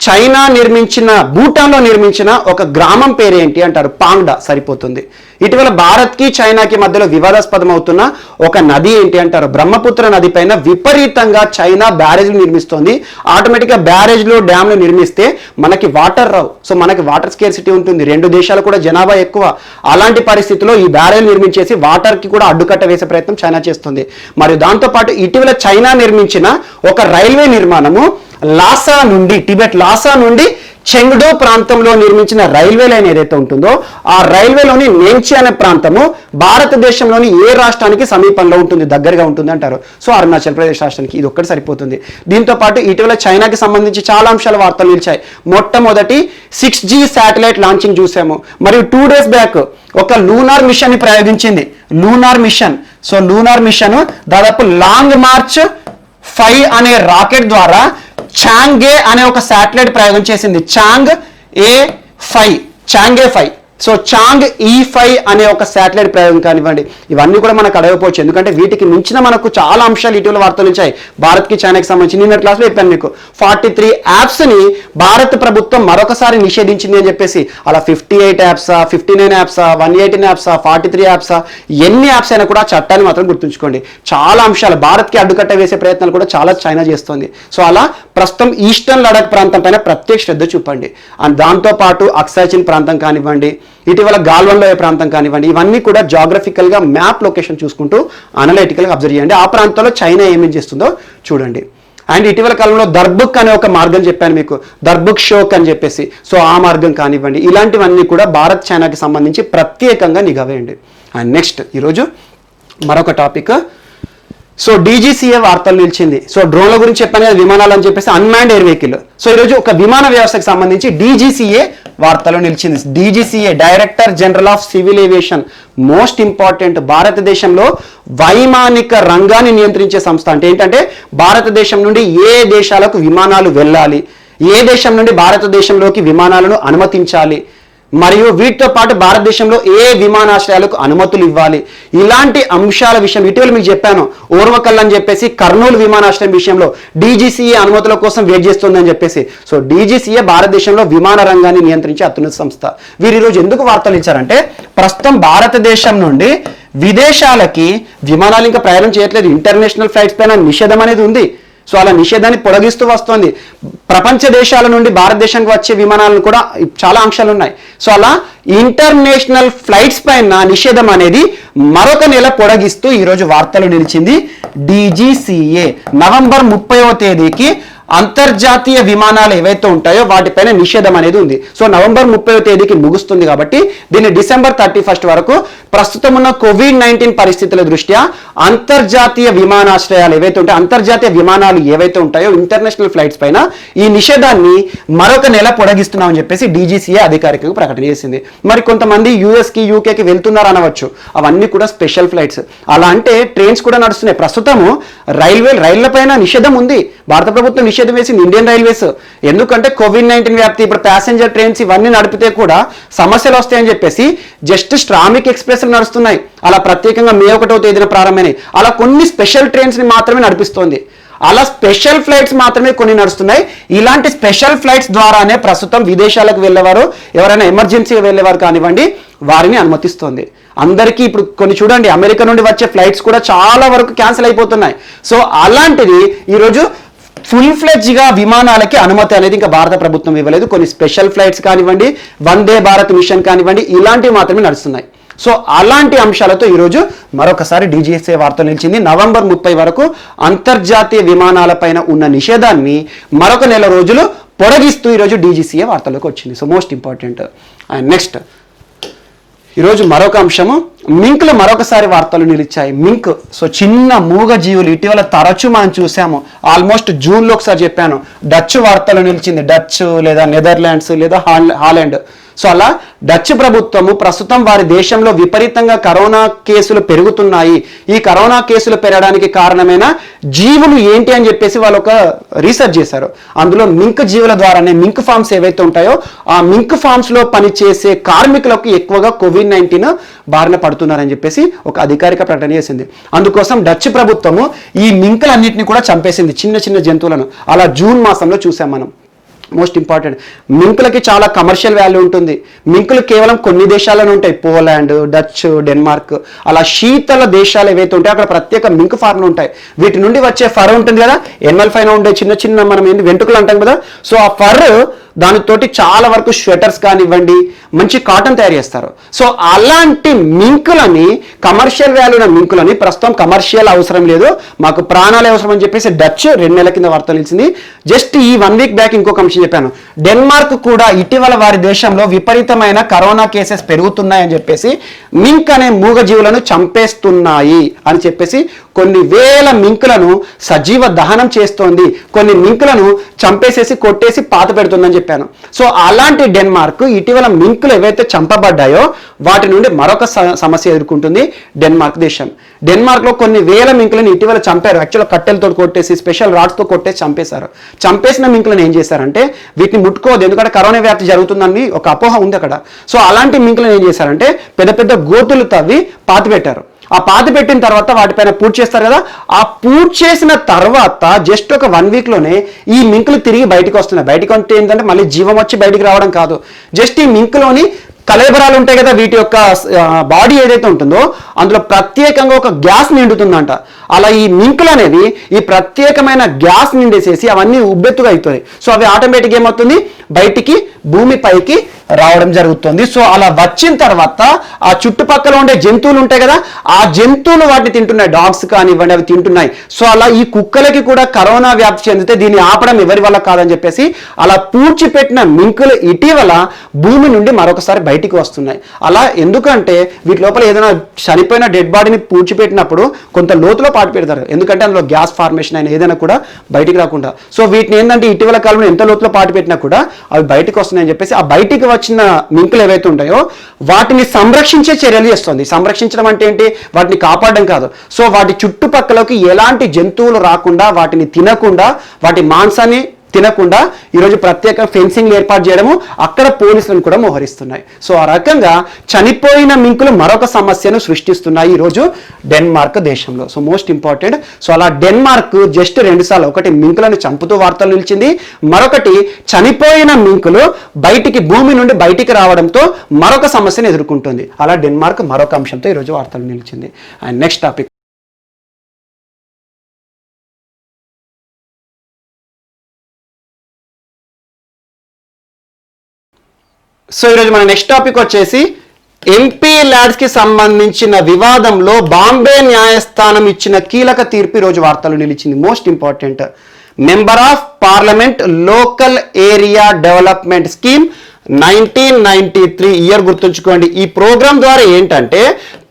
చైనా నిర్మించిన, భూటాన్లో నిర్మించిన ఒక గ్రామం పేరేంటి అంటారు? పాంగ్డా, సరిపోతుంది. ఇటీవల భారత్కి చైనాకి మధ్యలో వివాదాస్పదం అవుతున్న ఒక నది ఏంటి అంటారు? బ్రహ్మపుత్ర నది పైన విపరీతంగా చైనా బ్యారేజ్లు నిర్మిస్తోంది. ఆటోమేటిక్గా బ్యారేజ్లు, డ్యామ్లు నిర్మిస్తే మనకి వాటర్ రావు. సో మనకి వాటర్ స్కేర్సిటీ ఉంటుంది. 2 దేశాలు కూడా జనాభా ఎక్కువ. అలాంటి పరిస్థితుల్లో ఈ బ్యారేజ్ నిర్మించేసి వాటర్కి కూడా అడ్డుకట్ట వేసే ప్రయత్నం చైనా చేస్తుంది. మరియు దాంతోపాటు ఇటీవల చైనా నిర్మించిన ఒక రైల్వే నిర్మాణము లాసా నుండి, టిబెట్ లాసా నుండి చెంగ్డో ప్రాంతంలో నిర్మించిన రైల్వే లైన్ ఏదైతే ఉంటుందో ఆ రైల్వేలోని నేంచి అనే ప్రాంతము భారతదేశంలోని ఏ రాష్ట్రానికి సమీపంలో ఉంటుంది, దగ్గరగా ఉంటుంది అంటారు? సో అరుణాచల్ ప్రదేశ్ రాష్ట్రానికి. ఇది ఒక్కటి సరిపోతుంది. దీంతో పాటు ఇటీవల చైనాకి సంబంధించి చాలా అంశాల వార్తలు నిలిచాయి. మొట్టమొదటి 6G శాటిలైట్ లాంచింగ్ చూసాము. మరియు 2 days బ్యాక్ ఒక లూనార్ మిషన్ ని ప్రయోగించింది. Lunar mission. So lunar mission దాదాపు లాంగ్ మార్చ్ 5 అనే రాకెట్ ద్వారా చాంగే అనే ఒక శాటిలైట్ ప్రయోగం చేసింది. చాంగ్ ఏ5. సో చాంగ్ E5 అనే ఒక శాటిలైట్ ప్రయోగం కానివ్వండి, ఇవన్నీ కూడా మనకు అడగకపోవచ్చు. ఎందుకంటే వీటికి మించిన మనకు చాలా అంశాలు ఇటీవల వార్తలు వచ్చాయి భారత్కి చైనాకి సంబంధించి. నిన్న క్లాస్లో చెప్పాను మీకు, 43 యాప్స్ని భారత ప్రభుత్వం మరొకసారి నిషేధించింది అని చెప్పేసి. అలా 58 యాప్సా, 59 యాప్సా, 118 యాప్సా, 43 యాప్సా, ఎన్ని యాప్స్ అయినా కూడా చట్టాన్ని మాత్రం గుర్తుంచుకోండి. చాలా అంశాలు భారత్కి అడ్డుకట్ట వేసే ప్రయత్నాలు కూడా చాలా చైనా చేస్తుంది. సో అలా ప్రస్తుతం ఈస్టర్న్ లడాక్ ప్రాంతం పైన ప్రత్యేక శ్రద్ధ చూపండి. అండ్ దాంతోపాటు అక్సాచిన్ ప్రాంతం కానివ్వండి, ఇటీవల గాల్వన్లో ప్రాంతం కానివ్వండి, ఇవన్నీ కూడా జాగ్రఫికల్గా మ్యాప్ లొకేషన్ చూసుకుంటూ అనలైటికల్గా అబ్జర్వ్ చేయండి. ఆ ప్రాంతంలో చైనా ఏమేం చేస్తుందో చూడండి. అండ్ ఇటీవల కాలంలో దర్బుక్ అనే ఒక మార్గం చెప్పాను మీకు, దర్బుక్ షోక్ అని చెప్పేసి. సో ఆ మార్గం కానివ్వండి, ఇలాంటివన్నీ కూడా భారత్ చైనాకి సంబంధించి ప్రత్యేకంగా నిఘా వేయండి. అండ్ నెక్స్ట్ ఈరోజు మరొక టాపిక్. సో DGCA వార్తలు నిలిచింది. సో డ్రోన్ల గురించి చెప్పాను కదా, విమానాలు అని చెప్పేసి, అన్మాన్డ్ ఎయిర్ వెహికల్. సో ఈరోజు ఒక విమాన వ్యవస్థకు సంబంధించి DGCA వార్తలు నిలిచింది. DGCA, director general of civil aviation, most important. భారతదేశంలో వైమానిక రంగాన్ని నియంత్రించే సంస్థ. అంటే ఏంటంటే భారతదేశం నుండి ఏ దేశాలకు విమానాలు వెళ్ళాలి, ఏ దేశం నుండి భారతదేశంలోకి విమానాలను అనుమతించాలి, మరియు వీటితో పాటు భారతదేశంలో ఏ విమానాశ్రయాలకు అనుమతులు ఇవ్వాలి, ఇలాంటి అంశాల విషయం ఇటీవల మీకు చెప్పాను. ఓర్వకల్ అని చెప్పేసి కర్నూలు విమానాశ్రయం విషయంలో DGCA అనుమతుల కోసం వెయిట్ చేస్తుందని చెప్పేసి. సో DGCA భారతదేశంలో విమాన రంగాన్ని నియంత్రించే అత్యున్నత సంస్థ. వీరు ఈరోజు ఎందుకు వార్తలు ఇచ్చారంటే, ప్రస్తుతం భారతదేశం నుండి విదేశాలకి విమానాలు ఇంకా ప్రయాణం చేయట్లేదు. ఇంటర్నేషనల్ ఫ్లైట్స్ పైన నిషేధం అనేది ఉంది. సో అలా నిషేధాన్ని పొడిగిస్తూ వస్తుంది. ప్రపంచ దేశాల నుండి భారతదేశానికి వచ్చే విమానాలను కూడా చాలా అంశాలు ఉన్నాయి. సో అలా ఇంటర్నేషనల్ ఫ్లైట్స్ పైన నిషేధం అనేది మరొక నెల పొడిగిస్తూ ఈరోజు వార్తలు నిలిచింది. DGCA నవంబర్ 30వ తేదీకి అంతర్జాతీయ విమానాలు ఏవైతే ఉంటాయో వాటిపైన నిషేధం అనేది ఉంది. సో నవంబర్ 30వ తేదీకి ముగుస్తుంది కాబట్టి దీన్ని డిసెంబర్ 31 వరకు ప్రస్తుతం ఉన్న COVID-19 పరిస్థితుల దృష్ట్యా అంతర్జాతీయ విమానాశ్రయాలు ఏవైతే ఉంటాయో, అంతర్జాతీయ విమానాలు ఏవైతే ఉంటాయో ఇంటర్నేషనల్ ఫ్లైట్స్ పైన ఈ నిషేధాన్ని మరొక నెల పొడిగిస్తున్నామని చెప్పేసి DGCA అధికారికంగా ప్రకటన చేసింది. మరి కొంతమంది యూఎస్కి, యూకేకి వెళ్తున్నారు అనవచ్చు. అవన్నీ కూడా స్పెషల్ ఫ్లైట్స్. అలా అంటే ట్రైన్స్ కూడా నడుస్తున్నాయి. ప్రస్తుతము రైళ్ల పైన నిషేధం ఉంది. భారత ప్రభుత్వం నిషేధం వేసింది ఇండియన్ రైల్వేస్. ఎందుకంటే COVID-19 వ్యాప్తి, ఇప్పుడు ప్యాసింజర్ ట్రైన్స్ ఇవన్నీ నడిపితే కూడా సమస్యలు వస్తాయని చెప్పేసి జస్ట్ శ్రామిక్ ఎక్స్ప్రెస్ నడుస్తున్నాయి. అలా ప్రత్యేకంగా మే 1వ తేదీన ప్రారంభమైనాయి. అలా కొన్ని స్పెషల్ ట్రైన్స్ ని మాత్రమే నడిపిస్తోంది. అలా స్పెషల్ ఫ్లైట్స్ మాత్రమే కొన్ని నడుస్తున్నాయి. ఇలాంటి స్పెషల్ ఫ్లైట్స్ ద్వారానే ప్రస్తుతం విదేశాలకు వెళ్ళేవారు, ఎవరైనా ఎమర్జెన్సీగా వెళ్ళేవారు కానివ్వండి, వారిని అనుమతిస్తోంది. అందరికీ ఇప్పుడు కొన్ని చూడండి, అమెరికా నుండి వచ్చే ఫ్లైట్స్ కూడా చాలా వరకు క్యాన్సిల్ అయిపోతున్నాయి. సో అలాంటిది ఈరోజు ఫుల్ ఫ్లెడ్జ్గా విమానాలకి అనుమతి అనేది ఇంకా భారత ప్రభుత్వం ఇవ్వలేదు. కొన్ని స్పెషల్ ఫ్లైట్స్ కానివ్వండి, వందే భారత్ మిషన్ కానివ్వండి, ఇలాంటివి మాత్రమే నడుస్తున్నాయి. సో అలాంటి అంశాలతో ఈరోజు మరొకసారి DGCA వార్తలు నిలిచింది. నవంబర్ 30 వరకు అంతర్జాతీయ విమానాలపైన ఉన్న నిషేధాన్ని మరొక నెల రోజులు పొడిగిస్తూ ఈరోజు DGCA వార్తల్లోకి వచ్చింది. So most important. And next ఈరోజు మరొక అంశము, మింకులు మరొకసారి వార్తలు నిలిచాయి. మింక్ సో చిన్న మూగ జీవులు ఇటీవల తరచూ మనం చూసాము. ఆల్మోస్ట్ జూన్లో ఒకసారి చెప్పాను, డచ్ వార్తలు నిలిచింది. డచ్ లేదా నెదర్లాండ్స్ లేదా హాలాండ్. సో అలా డచ్ ప్రభుత్వము ప్రస్తుతం వారి దేశంలో విపరీతంగా కరోనా కేసులు పెరుగుతున్నాయి, ఈ కరోనా కేసులు పెరగడానికి కారణమైన జీవులు ఏంటి అని చెప్పేసి వాళ్ళు ఒక రీసెర్చ్ చేశారు. అందులో మింక్ జీవుల ద్వారానే మింక్ ఫార్మ్స్ ఏవైతే ఉంటాయో ఆ మింక్ ఫార్మ్స్ లో పనిచేసే కార్మికులకు ఎక్కువగా కోవిడ్-19 బారిన పడుతున్నారని చెప్పేసి ఒక అధికారిక ప్రకటన చేసింది. అందుకోసం డచ్ ప్రభుత్వము ఈ మింకులన్నింటినీ కూడా చంపేసింది, చిన్న చిన్న జంతువులను. అలా జూన్ మాసంలో చూసాం మనం. మోస్ట్ ఇంపార్టెంట్, మింకులకి చాలా కమర్షియల్ వాల్యూ ఉంటుంది. మింకులు కేవలం కొన్ని దేశాలను ఉంటాయి, పోలాండ్, డచ్, డెన్మార్క్, అలా శీతల దేశాలు ఏవైతే ఉంటాయో అక్కడ ప్రత్యేక మింక్ ఫార్మ్లు ఉంటాయి. వీటి నుండి వచ్చే ఫర్ ఉంటుంది కదా, ఎనిమల్ పైన ఉండే చిన్న చిన్న మనం ఏంటి వెంట్రుకలు అంటాం కదా, సో ఆ ఫర్ దానితోటి చాలా వరకు స్వెటర్స్ కానివ్వండి, మంచి కాటన్ తయారు చేస్తారు. సో అలాంటి మింకులని, కమర్షియల్ వాల్యూ ఉన్న మింకులని, ప్రస్తుతం కమర్షియల్ అవసరం లేదు, మాకు ప్రాణాలే అవసరం అని చెప్పేసి డచ్ 2 నెలల కింద వార్తలు నిలిచింది. జస్ట్ ఈ 1 వీక్ బ్యాక్ ఇంకొక అంశం చెప్పాను, డెన్మార్క్ కూడా ఇటీవల వారి దేశంలో విపరీతమైన కరోనా కేసెస్ పెరుగుతున్నాయని చెప్పేసి మింక్ అనే మూగజీవులను చంపేస్తున్నాయి అని చెప్పేసి కొన్ని వేల మింకులను సజీవ దహనం చేస్తోంది, కొన్ని మింకులను చంపేసేసి కొట్టేసి పాత పెడుతుందని చెప్పాను. సో అలాంటి డెన్మార్క్ ఇటీవల మింకులు ఏవైతే చంపబడ్డాయో వాటి నుండి మరొక సమస్య ఎదుర్కొంటుంది డెన్మార్క్ దేశం. డెన్మార్క్లో కొన్ని వేల మింకులను ఇటీవల చంపారు. యాక్చువల్గా కట్టెలతో కొట్టేసి, స్పెషల్ రాడ్స్తో కొట్టేసి చంపేశారు. చంపేసిన మింకులను ఏం చేశారంటే వీటిని ముట్టుకోవద్దు, ఎందుకంటే కరోనా వ్యాప్తి జరుగుతుందని ఒక అపోహ ఉంది అక్కడ. సో అలాంటి మింకులను ఏం చేశారంటే పెద్ద పెద్ద గోతులు తవ్వి పాతి పెట్టారు. ఆ పాతి పెట్టిన తర్వాత వాటిపైన పూర్తి చేస్తారు కదా, ఆ పూర్తి చేసిన తర్వాత జస్ట్ ఒక 1 వీక్లోనే ఈ మింకులు తిరిగి బయటకు వస్తున్నాయి. బయటకు అంటే ఏంటంటే మళ్ళీ జీవం వచ్చి బయటికి రావడం కాదు, జస్ట్ ఈ మింకులోని కళేబరాలు ఉంటాయి కదా, వీటి యొక్క బాడీ ఏదైతే ఉంటుందో అందులో ప్రత్యేకంగా ఒక గ్యాస్ నిండుతుందంట. అలా ఈ మింకులు అనేవి ఈ ప్రత్యేకమైన గ్యాస్ నిండేసేసి అవన్నీ ఉబ్బెత్తుగా అవుతాయి. సో అవి ఆటోమేటిక్గా ఏమవుతుంది, బయటికి భూమిపైకి రావడం జరుగుతుంది. సో అలా వచ్చిన తర్వాత ఆ చుట్టుపక్కల ఉండే జంతువులు ఉంటాయి కదా, ఆ జంతువులు వాటిని తింటున్నాయి, డాగ్స్ కానివ్వండి అవి తింటున్నాయి. సో అలా ఈ కుక్కలకి కూడా కరోనా వ్యాప్తి చెందితే దీన్ని ఆపడం ఎవరి వల్ల కాదని చెప్పేసి అలా పూడ్చిపెట్టిన మింకులు ఇటీవల భూమి నుండి మరొకసారి బయటికి వస్తున్నాయి. అలా ఎందుకంటే వీటి లోపల ఏదైనా చనిపోయిన డెడ్ బాడీని పూడ్చిపెట్టినప్పుడు కొంత లోతులో పాటు పెడతారు, ఎందుకంటే అందులో గ్యాస్ ఫార్మేషన్ అయినా ఏదైనా కూడా బయటికి రాకుండా. సో వీటిని ఏంటంటే ఇటీవల కాలంలో ఎంత లోతులో పాటు పెట్టినా కూడా అవి బయటకు వస్తున్నాయని చెప్పేసి ఆ బయటికి వచ్చిన మింకులు ఏవైతే ఉంటాయో వాటిని సంరక్షించే చర్యలు చేస్తుంది. సంరక్షించడం అంటే ఏంటి, వాటిని కాపాడడం కాదు. సో వాటి చుట్టుపక్కలకి ఎలాంటి జంతువులు రాకుండా, వాటిని తినకుండా, వాటి మాంసాన్ని తినకుండా ఈరోజు ప్రత్యేక ఫెన్సింగ్లు ఏర్పాటు చేయడము, అక్కడ పోలీసులను కూడా మోహరిస్తున్నాయి. సో ఆ రకంగా చనిపోయిన మింకులు మరొక సమస్యను సృష్టిస్తున్నాయి ఈరోజు డెన్మార్క్ దేశంలో. So most important. సో అలా డెన్మార్క్ జస్ట్ 2 సార్లు, ఒకటి మింకులను చంపుతూ వార్తలు నిలిచింది, మరొకటి చనిపోయిన మింకులు బయటికి భూమి నుండి బయటికి రావడంతో మరొక సమస్యను ఎదుర్కొంటుంది. అలా డెన్మార్క్ మరొక అంశంతో ఈరోజు వార్తలు నిలిచింది. అండ్ నెక్స్ట్ టాపిక్, సో ఈరోజు మన నెక్స్ట్ టాపిక్ వచ్చేసి ఎంపీ ల్యాడ్స్కి సంబంధించిన వివాదంలో బాంబే న్యాయస్థానం ఇచ్చిన కీలక తీర్పు ఈరోజు వార్తలు నిలిచింది. Most important, member of parliament local area development scheme 1993 year గుర్తుంచుకోండి. ఈ ప్రోగ్రాం ద్వారా ఏంటంటే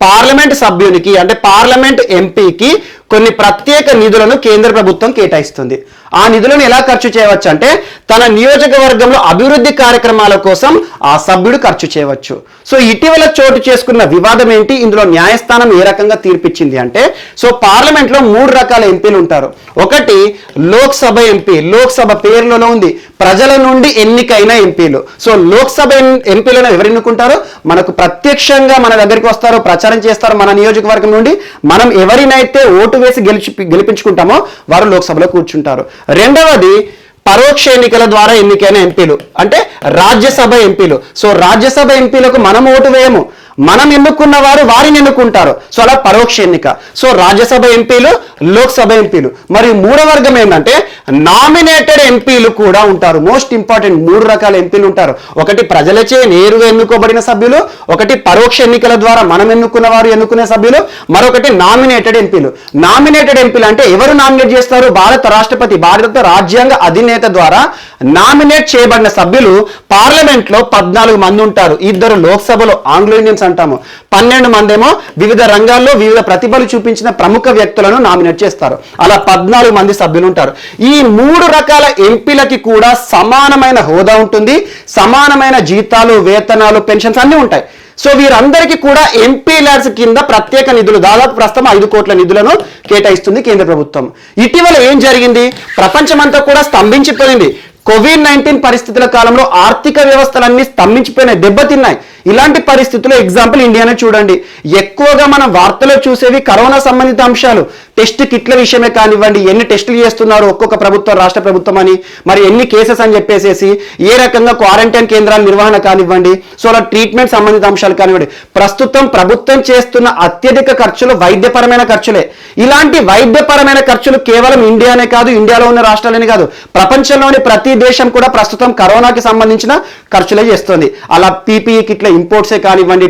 పార్లమెంట్ సభ్యునికి అంటే పార్లమెంట్ ఎంపీకి కొన్ని ప్రత్యేక నిధులను కేంద్ర ప్రభుత్వం కేటాయిస్తుంది. ఆ నిధులను ఎలా ఖర్చు చేయవచ్చు అంటే తన నియోజకవర్గంలో అభివృద్ధి కార్యక్రమాల కోసం ఆ సభ్యుడు ఖర్చు చేయవచ్చు. సో ఇటీవల చోటు చేసుకున్న వివాదం ఏంటి, ఇందులో న్యాయస్థానం ఏ రకంగా తీర్పిచ్చింది అంటే, సో పార్లమెంట్లో 3 రకాల ఎంపీలు ఉంటారు. ఒకటి లోక్సభ ఎంపీ, లోక్సభ పేరులోనే ఉంది, ప్రజల నుండి ఎన్నికైన ఎంపీలు. సో లోక్సభ ఎంపీలను ఎవరు ఎన్నుకుంటారు, మనకు ప్రత్యక్షంగా మన దగ్గరికి వస్తారు, ప్రచారం చేస్తారు. మన నియోజకవర్గం నుండి మనం ఎవరినైతే ఓటు వేసి గెలిపించుకుంటామో వారు లోక్సభలో కూర్చుంటారు. రెండవది పరోక్ష ఎన్నికల ద్వారా ఎన్నికైన ఎంపీలు అంటే రాజ్యసభ ఎంపీలు. సో రాజ్యసభ ఎంపీలకు మనం ఓటు వేయము, మనం ఎన్నుకున్న వారు వారిని ఎన్నుకుంటారు. సో అలా పరోక్ష ఎన్నిక. సో రాజ్యసభ ఎంపీలు, లోక్సభ ఎంపీలు. మరియు మూడో వర్గం ఏంటంటే నామినేటెడ్ ఎంపీలు కూడా ఉంటారు. మోస్ట్ ఇంపార్టెంట్ 3 రకాల ఎంపీలు ఉంటారు. ఒకటి ప్రజలచే నేరుగా ఎన్నుకోబడిన సభ్యులు, ఒకటి పరోక్ష ఎన్నికల ద్వారా మనం ఎన్నుకున్న వారు ఎన్నుకునే సభ్యులు, మరొకటి నామినేటెడ్ ఎంపీలు. నామినేటెడ్ ఎంపీలు అంటే ఎవరు నామినేట్ చేస్తారు? భారత రాష్ట్రపతి, భారత రాజ్యాంగ అధినేత ద్వారా నామినేట్ చేయబడిన సభ్యులు పార్లమెంట్ లో 14 మంది ఉంటారు. 2 లోక్సభలో ఆంగ్లో ఇండియన్స్ అంటాము, 12 మంది ఏమో వివిధ రంగాల్లో వివిధ ప్రతిభలు చూపించిన ప్రముఖ వ్యక్తులను నామినేట్ చేస్తారు. అలా 14 మంది సభ్యులు ఉంటారు. ఈ 3 రకాల ఎంపీలకి కూడా సమానమైన హోదా ఉంటుంది, సమానమైన జీతాలు, వేతనాలు, పెన్షన్స్ అన్నీ ఉంటాయి. సో వీరందరికీ కూడా ఎంపీ ల్యాడ్స్ కింద ప్రత్యేక నిధులు, దాదాపు ప్రస్తుతం 5 కోట్ల నిధులను కేటాయిస్తుంది కేంద్ర ప్రభుత్వం. ఇటీవల ఏం జరిగింది? ప్రపంచమంతా కూడా స్తంభించిపోయింది. కోవిడ్-19 పరిస్థితుల కాలంలో ఆర్థిక వ్యవస్థలన్నీ స్తంభించిపోయినాయి, దెబ్బతిన్నాయి. ఇలాంటి పరిస్థితుల్లో ఎగ్జాంపుల్ ఇండియానే చూడండి. ఎక్కువగా మనం వార్తలో చూసేవి కరోనా సంబంధిత అంశాలు. టెస్ట్ కిట్ల విషయమే కానివ్వండి, ఎన్ని టెస్టులు చేస్తున్నారు ఒక్కొక్క ప్రభుత్వం, రాష్ట్ర ప్రభుత్వం అని, మరి ఎన్ని కేసెస్ అని చెప్పేసేసి, ఏ రకంగా క్వారంటైన్ కేంద్రాల నిర్వహణ కానివ్వండి, సో అలా ట్రీట్మెంట్ సంబంధిత అంశాలు కానివ్వండి. ప్రస్తుతం ప్రభుత్వం చేస్తున్న అత్యధిక ఖర్చులు వైద్యపరమైన ఖర్చులే. ఇలాంటి వైద్యపరమైన ఖర్చులు కేవలం ఇండియానే కాదు, ఇండియాలో ఉన్న రాష్ట్రాలనే కాదు, ప్రపంచంలోని ప్రతి దేశం కూడా ప్రస్తుతం కరోనాకి సంబంధించిన ఖర్చులే చేస్తుంది. అలా పీపీఈ కిట్ల ఇంపోర్ట్సే కానివ్వండి,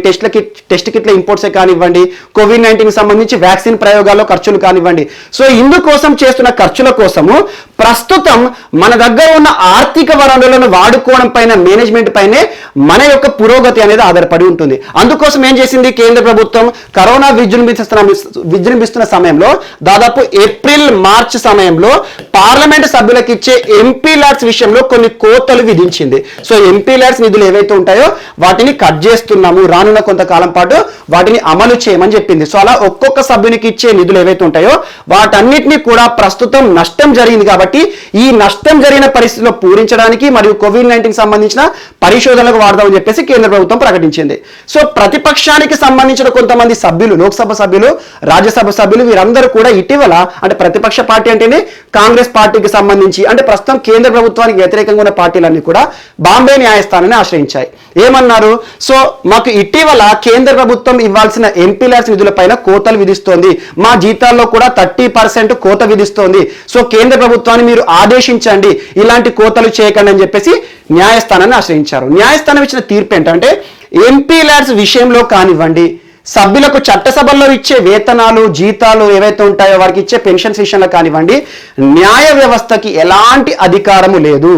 టెస్ట్ కిట్ల ఇంపోర్ట్సే కానివ్వండి, కోవిడ్-19 సంబంధించి వ్యాక్సిన్ ప్రయోగాల్లో ఖర్చులు కానివ్వండి. సో ఇందుకోసం చేస్తున్న ఖర్చుల కోసము ప్రస్తుతం మన దగ్గర ఉన్న ఆర్థిక వనరులను వాడుకోవడం పైన, మేనేజ్మెంట్ పైనే మన యొక్క పురోగతి అనేది ఆధారపడి ఉంటుంది. అందుకోసం ఏం చేసింది కేంద్ర ప్రభుత్వం? కరోనా విజృంభిస్తున్న సమయంలో దాదాపు ఏప్రిల్ మార్చ్ సమయంలో పార్లమెంట్ సభ్యులకు ఇచ్చే ఎంపీ ల్యాడ్స్ విషయంలో కొన్ని కోతలు విధించింది. సో ఎంపీ ల్యాడ్స్ నిధులు ఏవైతే ఉంటాయో వాటిని కట్ చేస్తున్నాము, రానున్న కొంతకాలం పాటు వాటిని అమలు చేయమని చెప్పింది. సో అలా ఒక్కొక్క సభ్యునికి ఇచ్చే నిధులు ఏవైతే ఉంటాయో వాటన్నిటినీ కూడా ప్రస్తుతం నష్టం జరిగింది కాబట్టి ఈ నష్టం జరిగిన పరిస్థితిలో పూరించడానికి మరియు కోవిడ్-19 సంబంధించిన పరిశోధనలకు వాడదామని చెప్పేసి కేంద్ర ప్రభుత్వం ప్రకటించింది. సో ప్రతిపక్షానికి సంబంధించిన కొంతమంది సభ్యులు, లోక్సభ సభ్యులు, రాజ్యసభ సభ్యులు, వీరందరూ కూడా ఇటీవల, అంటే ప్రతిపక్ష పార్టీ అంటేనే కాంగ్రెస్ పార్టీకి సంబంధించి, అంటే ప్రస్తుతం కేంద్ర ప్రభుత్వానికి వ్యతిరేకంగా ఉన్న పార్టీలన్నీ కూడా బాంబే న్యాయస్థానాన్ని ఆశ్రయించాయి. ఏమన్నారు? సో మాకు ఇటీవల కేంద్ర ప్రభుత్వం ఇవ్వాల్సిన ఎంపీ ల్యాడ్స్ నిధులపైన కోతలు విధిస్తోంది, మా జీతాల్లో కూడా 30% కోత విధిస్తోంది. సో కేంద్ర ప్రభుత్వాన్ని మీరు ఆదేశించండి, ఇలాంటి కోతలు చేయకండి అని చెప్పేసి న్యాయస్థానాన్ని ఆశ్రయించారు. న్యాయస్థానం ఇచ్చిన తీర్పు ఏంటంటే ఎంపీ ల్యాడ్స్ విషయంలో కానివ్వండి, సభ్యులకు చట్టసభల్లో ఇచ్చే వేతనాలు, జీతాలు ఏవైతే ఉంటాయో వారికి ఇచ్చే పెన్షన్స్ విషయంలో కానివ్వండి, న్యాయ వ్యవస్థకి ఎలాంటి అధికారము లేదు.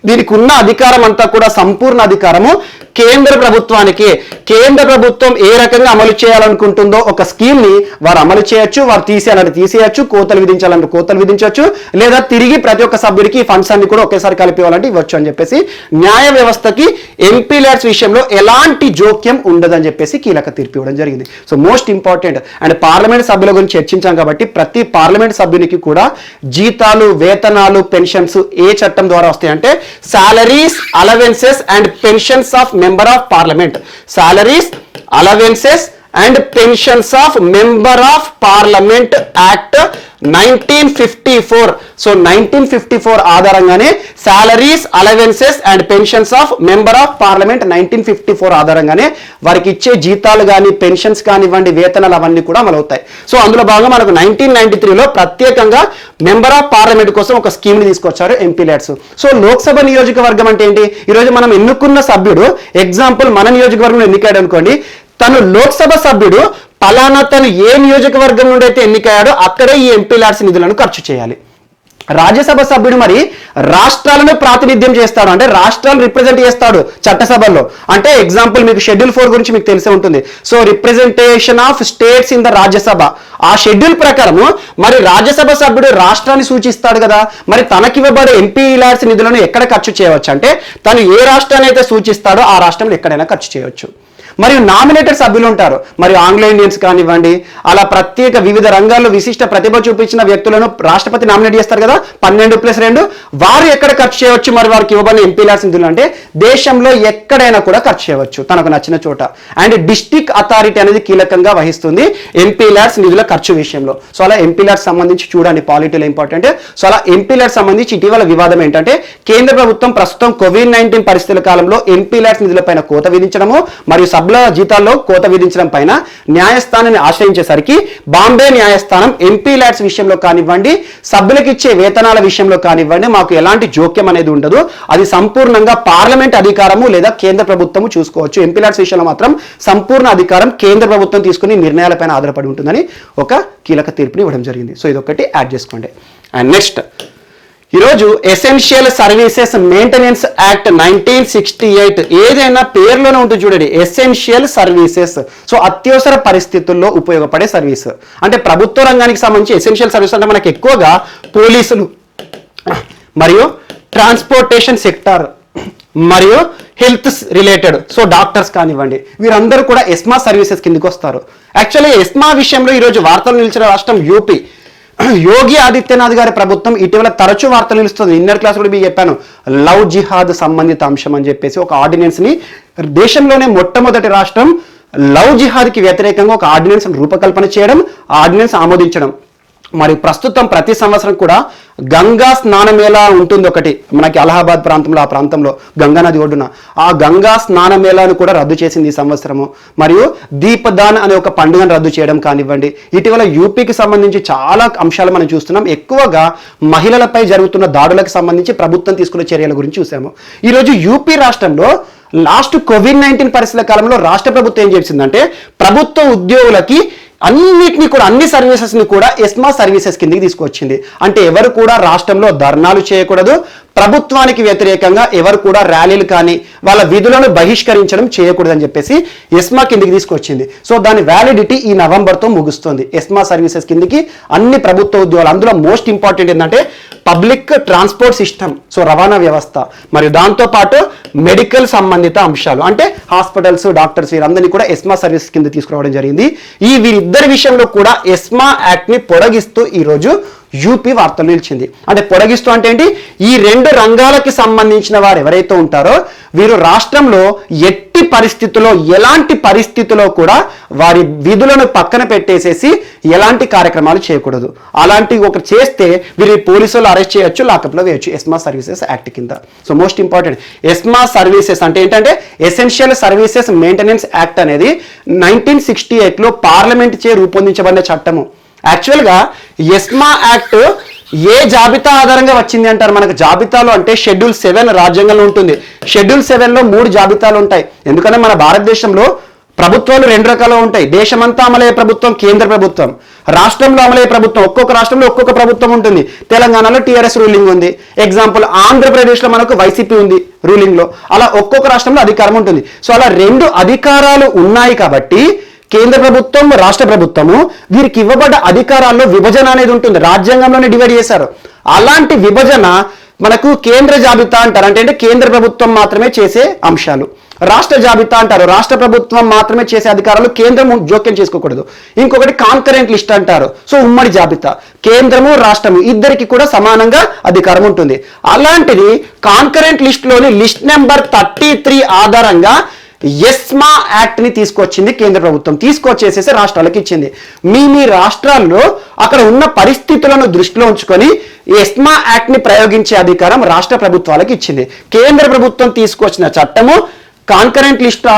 దీనికి ఉన్న అధికారం అంతా కూడా, సంపూర్ణ అధికారము కేంద్ర ప్రభుత్వానికి. కేంద్ర ప్రభుత్వం ఏ రకంగా అమలు చేయాలనుకుంటుందో ఒక స్కీమ్ ని వారు అమలు చేయొచ్చు, వారు తీసేయాలంటే తీసేయచ్చు, కోతలు విధించాలంటే కోతలు విధించవచ్చు, లేదా తిరిగి ప్రతి ఒక్క సభ్యుడికి ఫండ్స్ అన్ని కూడా ఒకేసారి కలిపేవాలంటే ఇవ్వచ్చు అని చెప్పేసి న్యాయ వ్యవస్థకి ఎంపీ ల్యాడ్స్ విషయంలో ఎలాంటి జోక్యం ఉండదని చెప్పేసి కీలక తీర్పు ఇవ్వడం జరిగింది. So most important. And parliament సభ్యుల గురించి చర్చించాం కాబట్టి ప్రతి పార్లమెంట్ సభ్యునికి కూడా జీతాలు, వేతనాలు, పెన్షన్స్ ఏ చట్టం ద్వారా వస్తాయంటే salaries, allowances and pensions of member of parliament. Salaries, allowances and pensions of member of parliament act 1954. So 1954 ఆధారంగానే salaries, allowances and pensions of member of parliament 1954 ఆధారంగానే వారికి ఇచ్చే జీతాలు కానీ, పెన్షన్స్ కానివ్వండి, వేతనాలు అవన్నీ కూడా అమలవుతాయి. సో అందులో భాగంగా మనకు 1993లో ప్రత్యేకంగా మెంబర్ ఆఫ్ పార్లమెంట్ కోసం ఒక స్కీమ్ ని తీసుకొచ్చారు, ఎంపీ ల్యాడ్స్. సో లోక్సభ నియోజకవర్గం అంటే ఏంటి? ఈరోజు మనం ఎన్నుకున్న సభ్యుడు, ఎగ్జాంపుల్ మన నియోజకవర్గంలో ఎన్నికాడు అనుకోండి, తను లోక్సభ సభ్యుడు పలానా తను ఏ నియోజకవర్గం నుండి అయితే ఎన్నికయ్యాడో అక్కడే ఈ ఎంపీ ల్యాడ్స్ నిధులను ఖర్చు చేయాలి. రాజ్యసభ సభ్యుడు మరి రాష్ట్రాలను ప్రాతినిధ్యం చేస్తాడు, అంటే రాష్ట్రాలను రిప్రజెంట్ చేస్తాడు చట్టసభల్లో. అంటే ఎగ్జాంపుల్ మీకు షెడ్యూల్ 4 గురించి మీకు తెలిసే ఉంటుంది. So representation of states in the Rajya Sabha, ఆ షెడ్యూల్ ప్రకారము మరి రాజ్యసభ సభ్యుడు రాష్ట్రాన్ని సూచిస్తాడు కదా, మరి తనకివ్వబడే ఎంపీ ల్యాడ్స్ నిధులను ఎక్కడ ఖర్చు చేయవచ్చు అంటే తను ఏ రాష్ట్రాన్ని అయితే సూచిస్తాడో ఆ రాష్ట్రంలో ఎక్కడైనా ఖర్చు చేయవచ్చు. మరియు నామినేటెడ్ సభ్యులు ఉంటారు, మరియు ఆంగ్లో ఇండియన్స్ కానివ్వండి, అలా ప్రత్యేక వివిధ రంగాల్లో విశిష్ట ప్రతిభ చూపించిన వ్యక్తులను రాష్ట్రపతి నామినేట్ చేస్తారు కదా, 12+2, వారు ఎక్కడ ఖర్చు చేయవచ్చు? మరి వారికి ఇవ్వబడిన ఎంపీ ల్యాడ్స్ నిధులు అంటే దేశంలో ఎక్కడైనా కూడా ఖర్చు చేయవచ్చు తనకు నచ్చిన చోట. అండ్ డిస్ట్రిక్ట్ అథారిటీ అనేది కీలకంగా వహిస్తుంది ఎంపీ ల్యాడ్స్ నిధుల ఖర్చు విషయంలో. సో అలా ఎంపీ ల్యాడ్స్ సంబంధించి చూడండి, పాలిటీలో ఇంపార్టెంట్. సో అలా ఎంపీ ల్యాడ్స్ సంబంధించి ఇటీవల వివాదం ఏంటంటే కేంద్ర ప్రభుత్వం ప్రస్తుతం కోవిడ్-19 పరిస్థితుల కాలంలో ఎంపీ ల్యాడ్స్ నిధులపైన కోత విధించడము మరియు సభ్యుల జీతాల్లో కోత విధించడం పైన న్యాయస్థానాన్ని ఆశ్రయించేసరికి బాంబే న్యాయస్థానం ఎంపీ ల్యాడ్స్ విషయంలో కానివ్వండి, సభ్యులకు ఇచ్చే వేతనాల విషయంలో కానివ్వండి మాకు ఎలాంటి జోక్యం అనేది ఉండదు, అది సంపూర్ణంగా పార్లమెంట్ అధికారము లేదా కేంద్ర ప్రభుత్వము చూసుకోవచ్చు. ఎంపీ ల్యాడ్స్ విషయంలో మాత్రం సంపూర్ణ అధికారం కేంద్ర ప్రభుత్వం తీసుకుని నిర్ణయాలపైన ఆధారపడి ఉంటుందని ఒక కీలక తీర్పుని ఇవ్వడం జరిగింది. సో ఇదొకటి యాడ్ చేసుకోండి. అండ్ నెక్స్ట్ ఈరోజు ఎసెన్షియల్ సర్వీసెస్ మెయింటెనెన్స్ యాక్ట్ 1968 ఏదైనా పేరులోనే ఉంటుంది చూడండి, ఎసెన్షియల్ సర్వీసెస్. సో అత్యవసర పరిస్థితుల్లో ఉపయోగపడే సర్వీస్ అంటే ప్రభుత్వ రంగానికి సంబంధించి ఎసెన్షియల్ సర్వీస్ అంటే మనకు ఎక్కువగా పోలీసులు మరియు ట్రాన్స్పోర్టేషన్ సెక్టార్ మరియు హెల్త్ రిలేటెడ్, సో డాక్టర్స్ కానివ్వండి, వీరందరూ కూడా ఎస్మా సర్వీసెస్ కిందకి వస్తారు. యాక్చువల్లీ ఎస్మా విషయంలో ఈరోజు వార్తలు నిలిచిన రాష్ట్రం యూపీ. యోగి ఆదిత్యనాథ్ గారి ప్రభుత్వం ఇటీవల తరచూ వార్తలు నిలుస్తుంది. ఇన్నర్ క్లాస్ కూడా మీకు చెప్పాను, లవ్ జిహాద్ సంబంధిత అంశం అని చెప్పేసి ఒక ఆర్డినెన్స్ ని దేశంలోనే మొట్టమొదటి రాష్ట్రం లవ్ జిహాద్ కి వ్యతిరేకంగా ఒక ఆర్డినెన్స్ రూపకల్పన చేయడం, ఆ ఆర్డినెన్స్ ఆమోదించడం. మరి ప్రస్తుతం ప్రతి సంవత్సరం కూడా గంగా స్నానమేళా ఉంటుంది ఒకటి మనకి అలహాబాద్ ప్రాంతంలో, ఆ ప్రాంతంలో గంగా నది ఒడ్డున ఆ గంగా స్నానమేళాను కూడా రద్దు చేసింది ఈ సంవత్సరము. మరియు దీపదాన్ అనే ఒక పండుగను రద్దు చేయడం కానివ్వండి, ఇటీవల యూపీకి సంబంధించి చాలా అంశాలు మనం చూస్తున్నాం. ఎక్కువగా మహిళలపై జరుగుతున్న దాడులకు సంబంధించి ప్రభుత్వం తీసుకున్న చర్యల గురించి చూసాము. ఈరోజు యూపీ రాష్ట్రంలో లాస్ట్ కోవిడ్-19 పరిస్థితుల కాలంలో రాష్ట్ర ప్రభుత్వం ఏం చేసిందంటే ప్రభుత్వ ఉద్యోగులకి అన్నిటినీ కూడా అన్ని సర్వీసెస్ని కూడా ఎస్మా సర్వీసెస్ కిందకి తీసుకొచ్చింది. అంటే ఎవరు కూడా రాష్ట్రంలో ధర్నాలు చేయకూడదు, ప్రభుత్వానికి వ్యతిరేకంగా ఎవరు కూడా ర్యాలీలు కానీ వాళ్ళ విధులను బహిష్కరించడం చేయకూడదని చెప్పేసి ఎస్మా కిందికి తీసుకొచ్చింది. సో దాని వ్యాలిడిటీ ఈ నవంబర్తో ముగుస్తుంది. ఎస్మా సర్వీసెస్ కిందికి అన్ని ప్రభుత్వ ఉద్యోగాలు, అందులో మోస్ట్ ఇంపార్టెంట్ ఏంటంటే పబ్లిక్ ట్రాన్స్పోర్ట్ సిస్టమ్, సో రవాణా వ్యవస్థ, మరియు దాంతోపాటు మెడికల్ సంబంధిత అంశాలు అంటే హాస్పిటల్స్, డాక్టర్స్, వీరందరినీ కూడా ఎస్మా సర్వీసెస్ కింద తీసుకురావడం జరిగింది. ఈ వీరిద్దరి విషయంలో కూడా ఎస్మా యాక్ట్ ని పొడిగిస్తూ ఈరోజు యూపీ వార్తలు నిలిచింది. అంటే పొడిగిస్తూ అంటే ఏంటి, ఈ రెండు రంగాలకి సంబంధించిన వారు ఎవరైతే ఉంటారో వీరు రాష్ట్రంలో ఎట్టి పరిస్థితుల్లో ఎలాంటి పరిస్థితుల్లో కూడా వారి విధులను పక్కన పెట్టేసేసి ఎలాంటి కార్యక్రమాలు చేయకూడదు. అలాంటి ఒక చేస్తే వీరి పోలీసులు అరెస్ట్ చేయొచ్చు, లాకప్లో వేయచ్చు ఎస్మా సర్వీసెస్ యాక్ట్ కింద. So most important ESMA services అంటే ఏంటంటే ఎసెన్షియల్ సర్వీసెస్ మెయింటెనెన్స్ యాక్ట్ అనేది 1968లో పార్లమెంట్ చే రూపొందించబడిన చట్టము. యాక్చువల్గా ఎస్మా యాక్ట్ ఏ జాబితా ఆధారంగా వచ్చింది అంటారు. మనకు జాబితాలు అంటే షెడ్యూల్ 7 రాజ్యాంగంలో ఉంటుంది. షెడ్యూల్ 7లో 3 జాబితాలు ఉంటాయి. ఎందుకంటే మన భారతదేశంలో ప్రభుత్వాలు 2 రకాలు ఉంటాయి. దేశమంతా అమలయ్యే ప్రభుత్వం కేంద్ర ప్రభుత్వం, రాష్ట్రంలో అమలయ్యే ప్రభుత్వం ఒక్కొక్క రాష్ట్రంలో ఒక్కొక్క ప్రభుత్వం ఉంటుంది. తెలంగాణలో టీఆర్ఎస్ రూలింగ్ ఉంది. ఎగ్జాంపుల్ ఆంధ్రప్రదేశ్లో మనకు వైసీపీ ఉంది రూలింగ్లో. అలా ఒక్కొక్క రాష్ట్రంలో అధికారం ఉంటుంది. సో అలా 2 అధికారాలు ఉన్నాయి కాబట్టి కేంద్ర ప్రభుత్వం, రాష్ట్ర ప్రభుత్వము వీరికి ఇవ్వబడ్డ అధికారాల్లో విభజన అనేది ఉంటుంది. రాజ్యాంగంలోనే డివైడ్ చేశారు. అలాంటి విభజన మనకు కేంద్ర జాబితా అంటారు. అంటే కేంద్ర ప్రభుత్వం మాత్రమే చేసే అంశాలు. రాష్ట్ర జాబితా అంటారు, రాష్ట్ర ప్రభుత్వం మాత్రమే చేసే అధికారాలు కేంద్రం జోక్యం చేసుకోకూడదు. ఇంకొకటి కాన్కరెంట్ లిస్ట్ అంటారు. సో ఉమ్మడి జాబితా, కేంద్రము రాష్ట్రము ఇద్దరికి కూడా సమానంగా అధికారం ఉంటుంది. అలాంటిది కాన్కరెంట్ లిస్ట్లోని లిస్ట్ నెంబర్ 33 ఆధారంగా ఎస్మా యాక్ట్ ని తీసుకొచ్చింది కేంద్ర ప్రభుత్వం. తీసుకొచ్చేసేసి రాష్ట్రాలకు ఇచ్చింది. మీ రాష్ట్రాల్లో అక్కడ ఉన్న పరిస్థితులను దృష్టిలో ఉంచుకొని ఎస్మా యాక్ట్ ని ప్రయోగించే అధికారం రాష్ట్ర ప్రభుత్వాలకు ఇచ్చింది. కేంద్ర ప్రభుత్వం తీసుకొచ్చిన చట్టము కాన్కరెంట్ లిస్ట్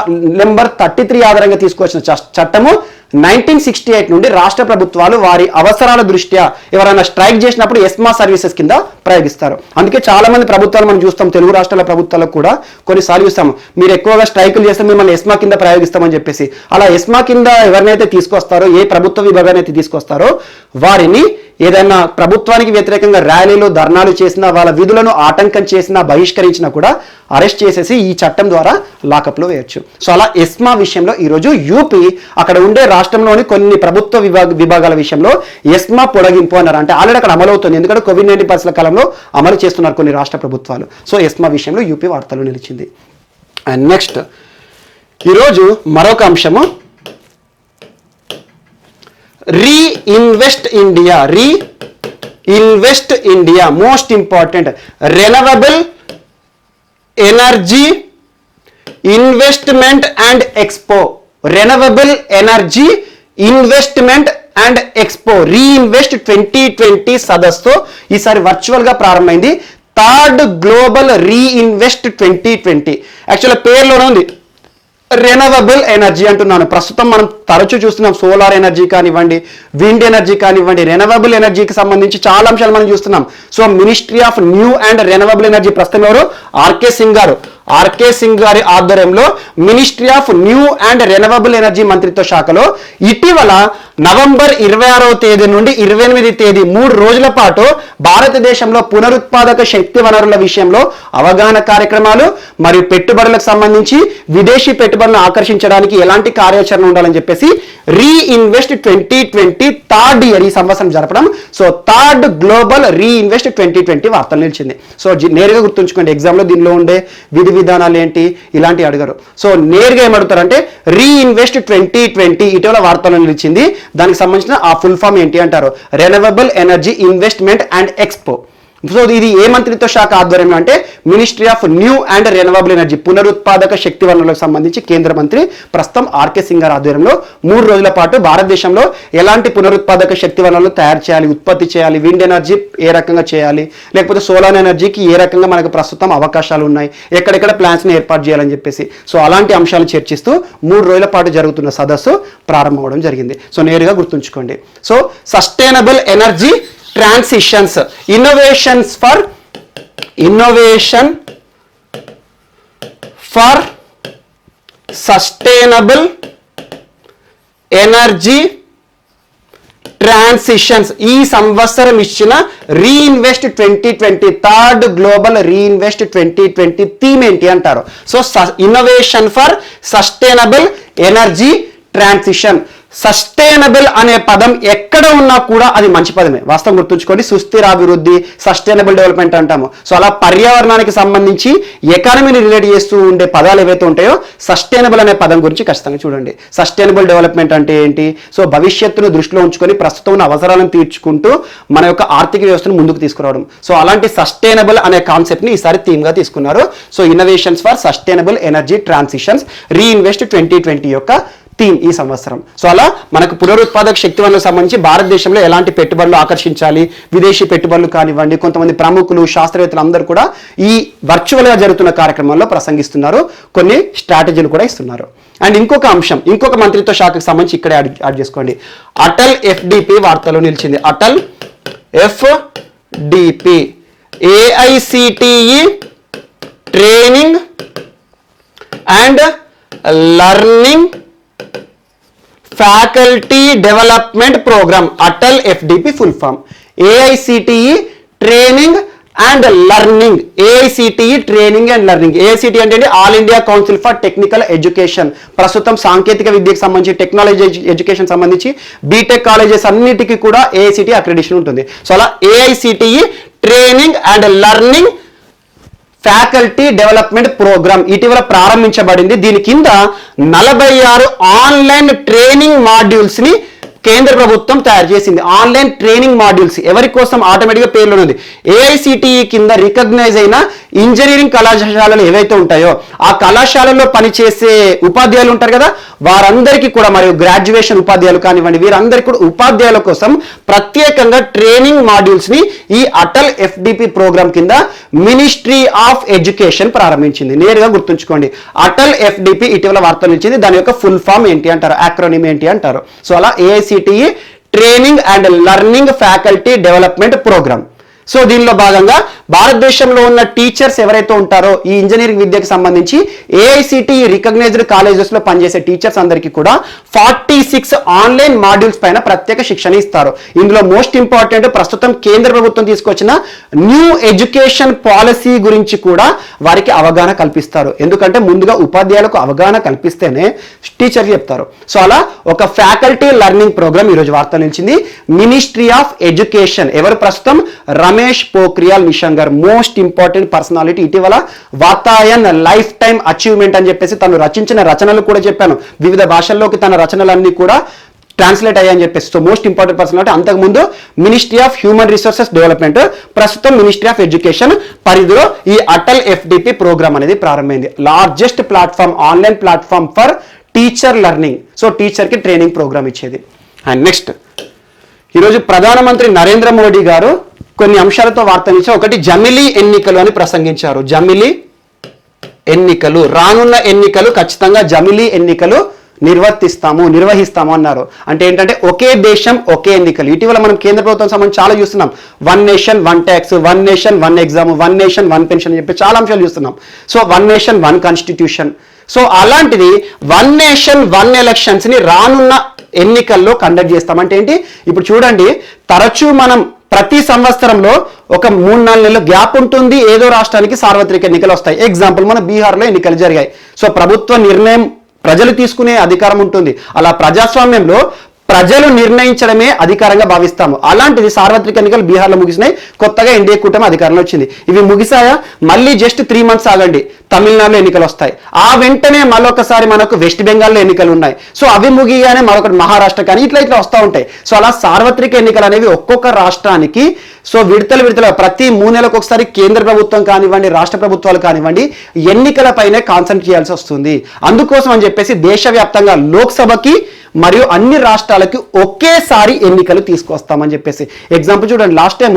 నెంబర్ 33 ఆధారంగా తీసుకొచ్చిన చట్టము 1968 నుండి రాష్ట్ర ప్రభుత్వాలు వారి అవసరాల దృష్ట్యా ఎవరైనా స్ట్రైక్ చేసినప్పుడు ఎస్మా సర్వీసెస్ కింద ప్రయోగిస్తారు. అందుకే చాలా మంది ప్రభుత్వాలు మనం చూస్తాం, తెలుగు రాష్ట్రాల ప్రభుత్వాలకు కూడా కొన్నిసార్లు చూస్తాము, మీరు ఎక్కువగా స్ట్రైకులు చేస్తే మిమ్మల్ని ఎస్మా కింద ప్రయోగిస్తామని చెప్పేసి. అలా ఎస్మా కింద ఎవరినైతే తీసుకొస్తారో, ఏ ప్రభుత్వ విభాగాన్ని అయితే తీసుకొస్తారో వారిని ఏదైనా ప్రభుత్వానికి వ్యతిరేకంగా ర్యాలీలు, ధర్నాలు చేసినా, వాళ్ళ విధులను ఆటంకం చేసినా, బహిష్కరించినా కూడా అరెస్ట్ చేసేసి ఈ చట్టం ద్వారా లాకప్లో వేయొచ్చు. సో అలా ఎస్మా విషయంలో ఈరోజు యూపీ అక్కడ ఉండే రాష్ట్రంలోని కొన్ని ప్రభుత్వ విభాగాల విషయంలో ఎస్మా పొడిగింపు అన్నారు. అంటే ఆల్రెడీ అక్కడ అమలు అవుతుంది. ఎందుకంటే కోవిడ్-19 పరిస్థితుల కాలంలో అమలు చేస్తున్నారు కొన్ని రాష్ట్ర ప్రభుత్వాలు. సో ఎస్మా విషయంలో యూపీ వార్తలు నిలిచింది. అండ్ నెక్స్ట్ ఈరోజు మరొక అంశము reinvest India most important renewable energy investment and expo. Renewable energy investment and expo reinvest 2020 సదస్సు ఈసారి వర్చువల్ గా ప్రారంభమైంది. Third global reinvest 2020. యాక్చువల్గా పేరులోనే ఉంది రెనవబుల్ ఎనర్జీ అంటున్నాను. ప్రస్తుతం మనం తరచూ చూస్తున్నాం సోలార్ ఎనర్జీ కానివ్వండి, విండ్ ఎనర్జీ కానివ్వండి, రెనవబుల్ ఎనర్జీకి సంబంధించి చాలా అంశాలు మనం చూస్తున్నాం. So ministry of new and renewable energy ప్రస్తుతం ఎవరు? ఆర్కే సింగ్ గారి ఆధ్వర్యంలో ministry of new and renewable energy మంత్రిత్వ శాఖలో ఇటీవల నవంబర్ 26వ తేదీ నుండి 28వ తేదీ 3 రోజుల పాటు భారతదేశంలో పునరుత్పాదక శక్తి వనరుల విషయంలో అవగాహన కార్యక్రమాలు మరియు పెట్టుబడులకు సంబంధించి విదేశీ పెట్టుబడులను ఆకర్షించడానికి ఎలాంటి కార్యాచరణ ఉండాలని చెప్పేసి రీఇన్వెస్ట్ 2020 థర్డ్ ఇయర్ ఈ సంవత్సరం జరపడం. సో థర్డ్ గ్లోబల్ రీఇన్వెస్ట్ 2020 వార్తలు నిలిచింది. సో నేరుగా గుర్తుంచుకోండి, ఎగ్జామ్లో దీనిలో ఉండే విధి విధానాలు ఏంటి ఇలాంటివి అడగరు. సో నేరుగా ఏమడుగుతారంటే రీఇన్వెస్ట్ 2020 ఇటీవల వార్తలు నిలిచింది, దానికి సంబంధించిన ఆ ఫుల్ ఫామ్ ఏంటి అంటారు, renewable energy investment and expo. So ఇది ఏ మంత్రిత్వ శాఖ ఆధ్వర్యంలో అంటే ministry of new and renewable energy, పునరుత్పాదక శక్తి వనరులకు సంబంధించి కేంద్ర మంత్రి ప్రస్తుతం ఆర్కే సింగ్ గారి ఆధ్వర్యంలో 3 రోజుల పాటు భారతదేశంలో ఎలాంటి పునరుత్పాదక శక్తి వనరులు తయారు చేయాలి, ఉత్పత్తి చేయాలి, విండ్ ఎనర్జీ ఏ రకంగా చేయాలి, లేకపోతే సోలార్ ఎనర్జీకి ఏ రకంగా మనకు ప్రస్తుతం అవకాశాలు ఉన్నాయి, ఎక్కడెక్కడ ప్లాన్స్ని ఏర్పాటు చేయాలని చెప్పేసి సో అలాంటి అంశాలు చర్చిస్తూ 3 రోజుల పాటు జరుగుతున్న సదస్సు ప్రారంభమవడం జరిగింది. సో నేరుగా గుర్తుంచుకోండి. So sustainable energy transitions, innovation for sustainable energy transitions ఈ సంవత్సరం ఇచ్చిన reinvest 2020 third global reinvest 2020 theme ఏంటి అంటారు. So innovation for sustainable energy transition. Sustainable అనే పదం ఎక్కడ ఉన్నా కూడా అది మంచి పదమే, వాస్తవం గుర్తుంచుకోండి. సుస్థిరాభివృద్ధి, సస్టైనబుల్ డెవలప్మెంట్ అంటాము. సో అలా పర్యావరణానికి సంబంధించి ఎకానమీని రిలేట్ చేస్తూ ఉండే పదాలు ఏవైతే ఉంటాయో సస్టైనబుల్ అనే పదం గురించి ఖచ్చితంగా చూడండి. సస్టైనబుల్ డెవలప్మెంట్ అంటే ఏంటి? సో భవిష్యత్తును దృష్టిలో ఉంచుకొని ప్రస్తుతం ఉన్న అవసరాలను తీర్చుకుంటూ మన యొక్క ఆర్థిక వ్యవస్థను ముందుకు తీసుకురావడం. సో అలాంటి సస్టైనబుల్ అనే కాన్సెప్ట్ని ఈసారి థీమ్గా తీసుకున్నారు. So innovations for sustainable energy transitions reinvest 2020 యొక్క థీమ్ ఈ సంవత్సరం. సో అలా మనకు పునరుత్పాదక శక్తి వనరులకు సంబంధించి భారతదేశంలో ఎలాంటి పెట్టుబడులు ఆకర్షించాలి, విదేశీ పెట్టుబడులు కానివ్వండి, కొంతమంది ప్రముఖులు శాస్త్రవేత్తలు అందరూ కూడా ఈ వర్చువల్గా జరుగుతున్న కార్యక్రమంలో ప్రసంగిస్తున్నారు, కొన్ని స్ట్రాటజీలు కూడా ఇస్తున్నారు. అండ్ ఇంకొక అంశం, ఇంకొక మంత్రిత్వ శాఖకు సంబంధించి ఇక్కడే యాడ్ చేసుకోండి. అటల్ FDP వార్తలో నిలిచింది. Atal FDP AICTE training and learning faculty development programme. Atal FDP full form AICTE training and learning. AICTE training and learning. AICTE అంటే all India council for technical education. ప్రస్తుతం సాంకేతిక విద్యకు సంబంధించి, టెక్నాలజీ ఎడ్యుకేషన్ సంబంధించి బీటెక్ కాలేజెస్ అన్నిటికీ కూడా AICTE అక్రెడిషన్ ఉంటుంది. సో అలా AICTE training and learning faculty development programme ఇటీవల ప్రారంభించబడింది. దీని కింద 46 ఆన్లైన్ ట్రైనింగ్ మాడ్యూల్స్ ని కేంద్ర ప్రభుత్వం తయారు చేసింది. ఆన్లైన్ ట్రైనింగ్ మాడ్యూల్స్ ఎవరి కోసం? ఆటోమేటిక్గా పేర్లో ఉంది. AICTE కింద రికగ్నైజ్ అయిన ఇంజనీరింగ్ కళాశాలలు ఏవైతే ఉంటాయో ఆ కళాశాలలో పనిచేసే ఉపాధ్యాయులు ఉంటారు కదా, వారందరికీ కూడా, మరియు గ్రాడ్యుయేషన్ ఉపాధ్యాయులు కానివ్వండి, వీరందరికీ కూడా ఉపాధ్యాయుల కోసం ప్రత్యేకంగా ట్రైనింగ్ మాడ్యూల్స్ ని ఈ అటల్ FDP ప్రోగ్రామ్ కింద మినిస్ట్రీ ఆఫ్ ఎడ్యుకేషన్ ప్రారంభించింది. నేరుగా గుర్తుంచుకోండి, అటల్ FDP ఇటీవల వార్తలు ఇచ్చింది. దాని యొక్క ఫుల్ ఫామ్ ఏంటి అంటారు, యాక్రోనిమ్ ఏంటి అంటారు. సో అలా AICTE training and learning faculty development programme. So దీనిలో భాగంగా భారతదేశంలో ఉన్న టీచర్స్ ఎవరైతే ఉంటారో ఈ ఇంజనీరింగ్ విద్యకు సంబంధించి AICTE రికగ్నైజ్డ్ కాలేజెస్లో పనిచేసే టీచర్స్ అందరికీ కూడా 46 ఆన్లైన్ మాడ్యూల్స్ పైన ప్రత్యేక శిక్షణ ఇస్తారు. ఇందులో మోస్ట్ ఇంపార్టెంట్ ప్రస్తుతం కేంద్ర ప్రభుత్వం తీసుకొచ్చిన న్యూ ఎడ్యుకేషన్ పాలసీ గురించి కూడా వారికి అవగాహన కల్పిస్తారు. ఎందుకంటే ముందుగా ఉపాధ్యాయులకు అవగాహన కల్పిస్తేనే టీచర్కి చెప్తారు. సో అలా ఒక ఫ్యాకల్టీ లర్నింగ్ ప్రోగ్రామ్ ఈరోజు వార్త నిలిచింది. మినిస్ట్రీ ఆఫ్ ఎడ్యుకేషన్ ఎవరు? ప్రస్తుతం రమేష్ పోఖ్రియాల్ నిషంక్ గారు, మోస్ట్ ఇంపార్టెంట్ పర్సనాలిటీ. ఇటీవల వాతాయన్ లైఫ్ టైమ్ అచీవ్మెంట్ అని చెప్పేసి తను రచించిన రచనలు కూడా చెప్పాను, వివిధ భాషల్లోకి తన రచనలన్నీ కూడా ట్రాన్స్లేట్ అయ్యాయని చెప్పేసి. So most important personality. అంతకుముందు Ministry of Human Resources Development, ప్రస్తుతం మినిస్ట్రీ ఆఫ్ ఎడ్యుకేషన్ పరిధిలో ఈ అటల్ FDP ప్రోగ్రామ్ అనేది ప్రారంభమైంది. Largest platform, online platform for teacher learning. So టీచర్కి ట్రైనింగ్ ప్రోగ్రామ్ ఇచ్చేది. అండ్ నెక్స్ట్, ఈరోజు ప్రధానమంత్రి నరేంద్ర మోడీ గారు కొన్ని అంశాలతో వార్తనిచ్చారు. ఒకటి, జమిలీ ఎన్నికలు అని ప్రసంగించారు. జమిలీ ఎన్నికలు, రానున్న ఎన్నికలు ఖచ్చితంగా జమిలీ ఎన్నికలు నిర్వహిస్తాము అన్నారు. అంటే ఏంటంటే ఒకే దేశం ఒకే ఎన్నికలు. ఇటీవల మనం కేంద్ర ప్రభుత్వం సంబంధించి చాలా చూస్తున్నాం. 1 nation 1 tax, 1 nation 1 exam, 1 nation 1 pension అని చెప్పి చాలా అంశాలు చూస్తున్నాం. So 1 nation 1 constitution. సో అలాంటిది 1 నేషన్ 1 ఎలక్షన్స్ ని రానున్న ఎన్నికల్లో కండక్ట్ చేస్తామంటే ఏంటి? ఇప్పుడు చూడండి, తరచూ మనం ప్రతి సంవత్సరంలో ఒక 3-4 నెలలు గ్యాప్ ఉంటుంది, ఏదో రాష్ట్రానికి సార్వత్రిక ఎన్నికలు వస్తాయి. ఎగ్జాంపుల్ మన బీహార్లో ఎన్నికలు జరిగాయి. సో ప్రభుత్వ నిర్ణయం ప్రజలు తీసుకునే అధికారం ఉంటుంది. అలా ప్రజాస్వామ్యంలో ప్రజలు నిర్ణయించడమే అధికారంగా భావిస్తాము. అలాంటిది సార్వత్రిక ఎన్నికలు బీహార్లో ముగిసినాయి, కొత్తగా ఎన్డీఏ కూటమి అధికారంలో వచ్చింది. ఇవి ముగిసాయా? మళ్ళీ జస్ట్ 3 మంత్స్ ఆగండి, తమిళనాడులో ఎన్నికలు వస్తాయి. ఆ వెంటనే మరొకసారి మనకు వెస్ట్ బెంగాల్లో ఎన్నికలు ఉన్నాయి. సో అవి ముగిగానే మరొకటి మహారాష్ట్ర, కానీ ఇట్లా వస్తూ ఉంటాయి. సో అలా సార్వత్రిక ఎన్నికలు అనేవి ఒక్కొక్క రాష్ట్రానికి సో విడతల ప్రతి 3 నెలలకు ఒకసారి కేంద్ర ప్రభుత్వం కానివ్వండి, రాష్ట్ర ప్రభుత్వాలు కానివ్వండి, ఎన్నికలపైనే కాన్సన్ట్రేట్ చేయాల్సి వస్తుంది. అందుకోసం అని చెప్పేసి దేశవ్యాప్తంగా లోక్సభకి మరియు అన్ని రాష్ట్రాలకి ఒకేసారి ఎన్నికలు తీసుకొస్తామని చెప్పేసి. ఎగ్జాంపుల్ చూడండి, లాస్ట్ టైం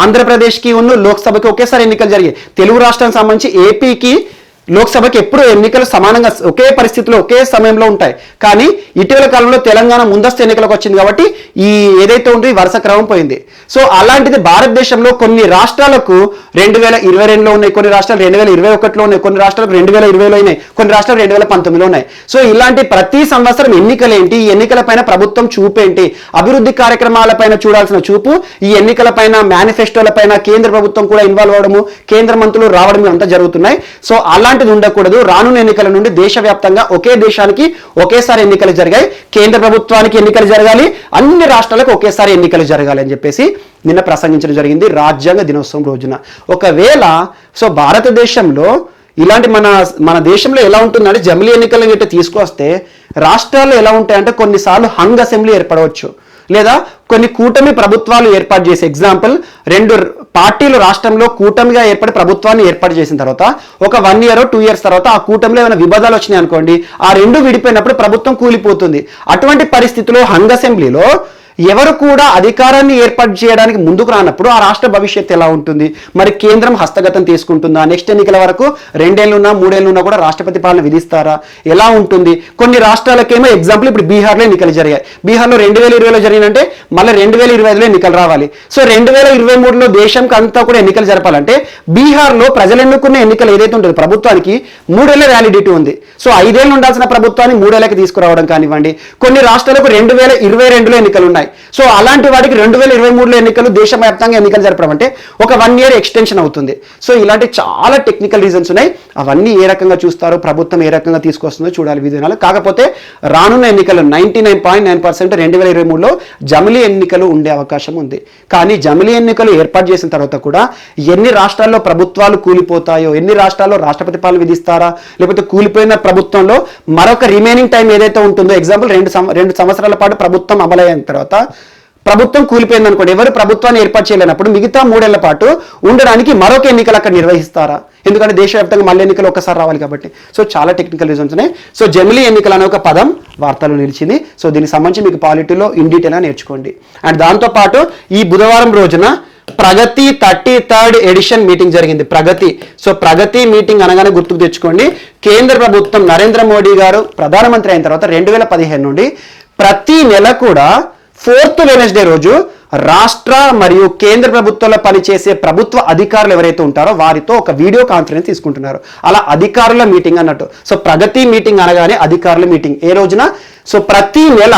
ఆంధ్రప్రదేశ్కి ఉన్న లోక్సభకి ఒకేసారి ఎన్నికలు జరిగాయి. తెలుగు రాష్ట్రానికి సంబంధించి ఏపీకి లోక్సభకి ఎప్పుడు ఎన్నికలు సమానంగా ఒకే పరిస్థితిలో ఒకే సమయంలో ఉంటాయి. కానీ ఇటీవల కాలంలో తెలంగాణ ముందస్తు ఎన్నికలకు వచ్చింది కాబట్టి ఈ ఏదైతే ఉందో వరుస క్రమం పోయింది. సో అలాంటిది భారతదేశంలో కొన్ని రాష్ట్రాలకు 2022లో ఉన్నాయి, కొన్ని రాష్ట్రాలు 2021లో ఉన్నాయి, కొన్ని రాష్ట్రాలకు 2020లో ఉన్నాయి, కొన్ని రాష్ట్రాలు 2019లో ఉన్నాయి. సో ఇలాంటి ప్రతి సంవత్సరం ఎన్నికలేంటి, ఈ ఎన్నికలపైన ప్రభుత్వం చూపేంటి, అభివృద్ధి కార్యక్రమాలపైన చూడాల్సిన చూపు, ఈ ఎన్నికలపైన మేనిఫెస్టోలపైన కేంద్ర ప్రభుత్వం కూడా ఇన్వాల్వ్ అవడము, కేంద్ర మంత్రులు రావడం అంతా జరుగుతున్నాయి. సో అలాంటిది ఉండకూడదు. రానున్న ఎన్నికల నుండి దేశవ్యాప్తంగా ఒకే దేశానికి ఒకేసారి ఎన్నికలు జరిగాయి, కేంద్ర ప్రభుత్వానికి ఎన్నికలు జరగాలి, అన్ని రాష్ట్రాలకు ఒకేసారి ఎన్నికలు జరగాలి అని చెప్పేసి నిన్న ప్రసంగించడం జరిగింది రాజ్యాంగ దినోత్సవం రోజున. ఒకవేళ సో భారతదేశంలో ఇలాంటి మన దేశంలో ఎలా ఉంటుందంటే జమిలీ ఎన్నికలను గిట్ట తీసుకొస్తే రాష్ట్రాల్లో ఎలా ఉంటాయంటే కొన్నిసార్లు హంగ్ అసెంబ్లీ ఏర్పడవచ్చు, లేదా కొన్ని కూటమి ప్రభుత్వాలు ఏర్పాటు చేసే. ఎగ్జాంపుల్ 2 పార్టీలు రాష్ట్రంలో కూటమిగా ఏర్పడి ప్రభుత్వాన్ని ఏర్పాటు చేసిన తర్వాత ఒక 1 year 2 years తర్వాత ఆ కూటమిలో ఏమైనా వివాదాలు వచ్చినాయి అనుకోండి, ఆ 2 విడిపోయినప్పుడు ప్రభుత్వం కూలిపోతుంది. అటువంటి పరిస్థితిలో హంగ్ అసెంబ్లీలో ఎవరు కూడా అధికారాన్ని ఏర్పాటు చేయడానికి ముందుకు రానప్పుడు ఆ రాష్ట్ర భవిష్యత్తు ఎలా ఉంటుంది? మరి కేంద్రం హస్తగతం తీసుకుంటుందా? నెక్స్ట్ ఎన్నికల వరకు 2 ఏళ్ళున్నా 3 ఏళ్ళున్నా కూడా రాష్ట్రపతి పాలన విధిస్తారా? ఎలా ఉంటుంది? కొన్ని రాష్ట్రాలకేమో ఎగ్జాంపుల్ ఇప్పుడు బీహార్లో ఎన్నికలు జరిగాయి. బీహార్లో 2020లో జరిగినంటే మళ్ళీ 2025లో ఎన్నికలు రావాలి. సో 2023లో దేశంకి అంతా కూడా ఎన్నికలు జరపాలంటే బీహార్లో ప్రజలు ఎన్నుకున్న ఎన్నికలు ఏదైతే ఉంటుందో ప్రభుత్వానికి 3 ఏళ్ల వ్యాలిడిటీ ఉంది. సో 5 ఏళ్ళు ఉండాల్సిన ప్రభుత్వాన్ని 3 ఏళ్ళకి తీసుకురావడం కానివ్వండి. కొన్ని రాష్ట్రాలకు 2022లో ఎన్నికలు ఉన్నాయి. సో అలాంటి వాటికి 2023లో ఎన్నికలు దేశవ్యాప్తంగా ఎన్నికలు జరపడం అంటే ఒక 1 year ఎక్స్టెన్షన్ అవుతుంది. సో ఇలాంటి చాలా టెక్నికల్ రీజన్స్ ఉన్నాయి. అవన్నీ ఏ రకంగా చూస్తారో, ప్రభుత్వం ఏ రకంగా తీసుకొస్తుందో చూడాలి విధానాలు. కాకపోతే రానున్న ఎన్నికలు 99.9% 2023లో జమిలీ ఎన్నికలు ఉండే అవకాశం ఉంది. కానీ జమిలీ ఎన్నికలు ఏర్పాటు చేసిన తర్వాత కూడా ఎన్ని రాష్ట్రాల్లో ప్రభుత్వాలు కూలిపోతాయో, ఎన్ని రాష్ట్రాల్లో రాష్ట్రపతి పాలన విధిస్తారా, లేకపోతే కూలిపోయిన ప్రభుత్వంలో మరొక రిమైనింగ్ టైం ఏదైతే ఉంటుందో, ఎగ్జాంపుల్ 2 సంవత్సరాల పాటు ప్రభుత్వం అమలైన తర్వాత ప్రభుత్వం కూలిపోయింది అనుకోండి, ఎవరు ప్రభుత్వాన్ని ఏర్పాటు చేయలేనప్పుడు మిగతా 3 ఏళ్ల పాటు ఉండడానికి మరొక ఎన్నికలు అక్కడ నిర్వహిస్తారా? ఎందుకంటే దేశవ్యాప్తంగా మళ్ళీ ఎన్నికలు ఒక్కసారి రావాలి కాబట్టి. సో చాలా టెక్నికల్ రీజన్స్ ఉన్నాయి. సో జమిలీ ఎన్నికలు అనే ఒక పదం వార్తల్లో నిలిచింది. సో దీనికి సంబంధించి మీకు పాలిటీలో ఇన్ డీటెయిల్గా నేర్చుకోండి. అండ్ దాంతోపాటు ఈ బుధవారం రోజున ప్రగతి 33rd ఎడిషన్ మీటింగ్ జరిగింది. సో ప్రగతి మీటింగ్ అనగానే గుర్తుకు తెచ్చుకోండి, కేంద్ర ప్రభుత్వం నరేంద్ర మోడీ గారు ప్రధానమంత్రి అయిన తర్వాత 2015 నుండి ప్రతి నెల కూడా 4th Wednesday రోజు రాష్ట్ర మరియు కేంద్ర ప్రభుత్వంలో పనిచేసే ప్రభుత్వ అధికారులు ఎవరైతే ఉంటారో వారితో ఒక వీడియో కాన్ఫరెన్స్ తీసుకుంటున్నారు. అలా అధికారుల మీటింగ్ అన్నట్టు. సో ప్రగతి మీటింగ్ అనగానే అధికారుల మీటింగ్ ఏ రోజున? సో ప్రతి నెల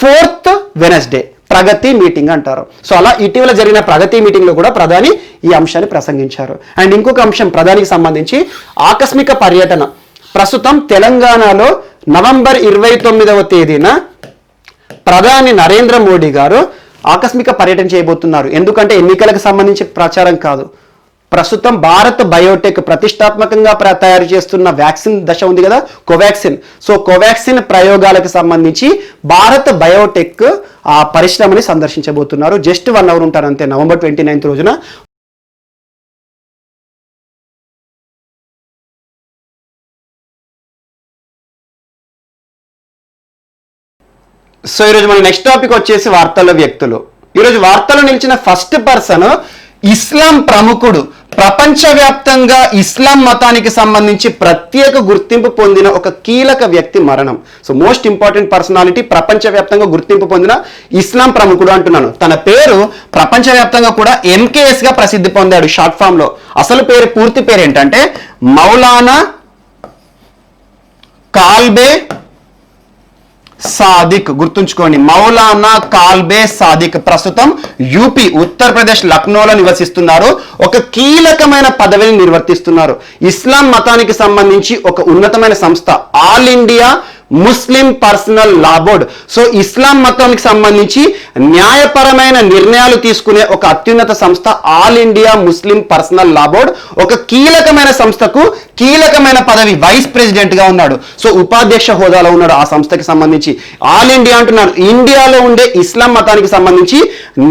4th Wednesday ప్రగతి మీటింగ్ అంటారు. సో అలా ఇటీవల జరిగిన ప్రగతి మీటింగ్ లో కూడా ప్రధాని ఈ అంశాన్ని ప్రసంగించారు. అండ్ ఇంకొక అంశం ప్రధానికి సంబంధించి ఆకస్మిక పర్యటన. ప్రస్తుతం తెలంగాణలో నవంబర్ 29వ తేదీన ప్రధాని నరేంద్ర మోడీ గారు ఆకస్మిక పర్యటన చేయబోతున్నారు. ఎందుకంటే ఎన్నికలకు సంబంధించి ప్రచారం కాదు, ప్రస్తుతం భారత్ బయోటెక్ ప్రతిష్టాత్మకంగా తయారు చేస్తున్న వ్యాక్సిన్ దశ ఉంది కదా, కోవాక్సిన్. సో కోవాక్సిన్ ప్రయోగాలకు సంబంధించి భారత్ బయోటెక్ ఆ పరిశ్రమని సందర్శించబోతున్నారు. జస్ట్ 1 hour ఉంటారు అంతే, నవంబర్ 29th రోజున. సో ఈరోజు మన నెక్స్ట్ టాపిక్ వచ్చేసి వార్తల్లో వ్యక్తులు. ఈరోజు వార్తల్లో నిలిచిన ఫస్ట్ పర్సన్ ఇస్లాం ప్రముఖుడు ప్రపంచవ్యాప్తంగా ఇస్లాం మతానికి సంబంధించి ప్రత్యేక గుర్తింపు పొందిన ఒక కీలక వ్యక్తి మరణం. సో మోస్ట్ ఇంపార్టెంట్ పర్సనాలిటీ, ప్రపంచవ్యాప్తంగా గుర్తింపు పొందిన ఇస్లాం ప్రముఖుడు అంటున్నాను. తన పేరు ప్రపంచవ్యాప్తంగా కూడా ఎంకేఎస్ గా ప్రసిద్ధి పొందాడు షార్ట్ ఫామ్ లో. అసలు పేరు, పూర్తి పేరు ఏంటంటే మౌలానా కాల్బే సాదిక్. గుర్తుంచుకోండి, మౌలానా కాల్బే సాదిక్. ప్రస్తుతం యూపీ ఉత్తరప్రదేశ్ లక్నోలో నివసిస్తున్నారు. ఒక కీలకమైన పదవిని నిర్వర్తిస్తున్నారు. ఇస్లాం మతానికి సంబంధించి ఒక ఉన్నతమైన సంస్థ All India Muslim Personal Law Board. So ఇస్లాం మతానికి సంబంధించి న్యాయపరమైన నిర్ణయాలు తీసుకునే ఒక అత్యున్నత సంస్థ All India Muslim Personal Law Board. ఒక కీలకమైన సంస్థకు కీలకమైన పదవి వైస్ ప్రెసిడెంట్ గా ఉన్నాడు. సో ఉపాధ్యక్ష హోదాలో ఉన్నాడు ఆ సంస్థకి సంబంధించి. ఆల్ ఇండియా అంటున్నాను, ఇండియాలో ఉండే ఇస్లాం మతానికి సంబంధించి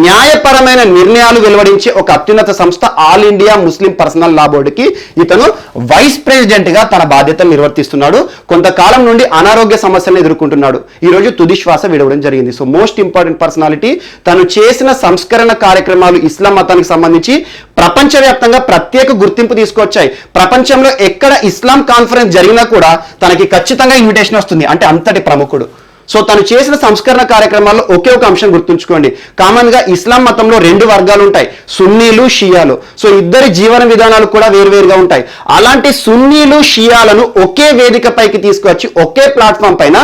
న్యాయపరమైన నిర్ణయాలు వెలువడించే ఒక అత్యున్నత సంస్థ ఆల్ ఇండియా ముస్లిం పర్సనల్ లా బోర్డుకి ఇతను వైస్ ప్రెసిడెంట్ గా తన బాధ్యతలు నిర్వర్తిస్తున్నాడు. కొంతకాలం నుండి అనారోగ్య సమస్యలను ఎదుర్కొంటున్నాడు. ఈ రోజు తుది శ్వాస విడవడం జరిగింది. So most important personality. తను చేసిన సంస్కరణ కార్యక్రమాలు ఇస్లాం మతానికి సంబంధించి ప్రపంచవ్యాప్తంగా ప్రత్యేక గుర్తింపు తీసుకొచ్చాయి. ప్రపంచంలో ఎక్కడ ఇస్లాం కాన్ఫరెన్స్ జరిగినా కూడా తనకి ఖచ్చితంగా ఇన్విటేషన్ వస్తుంది. అంటే అంతటి ప్రముఖుడు. సో తను చేసిన సంస్కరణ కార్యక్రమాల్లో ఒకే ఒక అంశం గుర్తుంచుకోండి. కామన్ గా ఇస్లాం మతంలో రెండు వర్గాలు ఉంటాయి, సున్నీలు, షియాలు. సో ఇద్దరి జీవన విధానాలు కూడా వేరువేరుగా ఉంటాయి. అలాంటి సున్నీలు, షియాలను ఒకే వేదిక పైకి తీసుకొచ్చి ఒకే ప్లాట్ఫామ్ పైన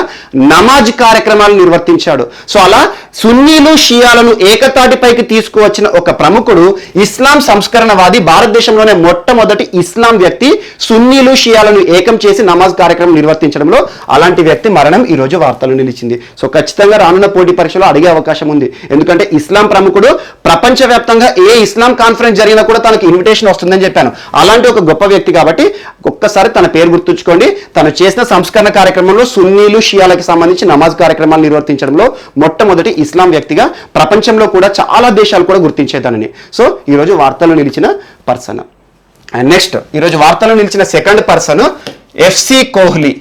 నమాజ్ కార్యక్రమాలు నిర్వర్తించాడు. సో అలా సున్నీలు, షియాలను ఏకతాటిపైకి తీసుకువచ్చిన ఒక ప్రముఖుడు, ఇస్లాం సంస్కరణవాది, భారతదేశంలోనే మొట్టమొదటి ఇస్లాం వ్యక్తి సున్నీలు, షియాలను ఏకం చేసి నమాజ్ కార్యక్రమం నిర్వర్తించడంలో అలాంటి వ్యక్తి మరణం ఈ రోజు వార్తలు నిలిచింది. సో ఖచ్చితంగా రానున్న పోటీ పరీక్షలో అడిగే అవకాశం ఉంది. ఎందుకంటే ఇస్లాం ప్రముఖుడు, ప్రపంచవ్యాప్తంగా ఏ ఇస్లాం కాన్ఫరెన్స్ జరిగినా కూడా తనకి ఇన్విటేషన్ వస్తుందని చెప్పాను. అలాంటి ఒక గొప్ప వ్యక్తి కాబట్టి ఒక్కసారి తన పేరు గుర్తుంచుకోండి. తను చేసిన సంస్కరణ కార్యక్రమంలో సున్నీలు, షియాలకు సంబంధించి నమాజ్ కార్యక్రమాలు నిర్వర్తించడంలో మొట్టమొదటి ఇస్లాం వ్యక్తిగా ప్రపంచంలో కూడా చాలా దేశాలు కూడా గుర్తించేదానని. సో ఈరోజు వార్తల్లో నిలిచిన పర్సన్. అండ్ నెక్స్ట్ ఈరోజు వార్తల్లో నిలిచిన second person FC Kohli.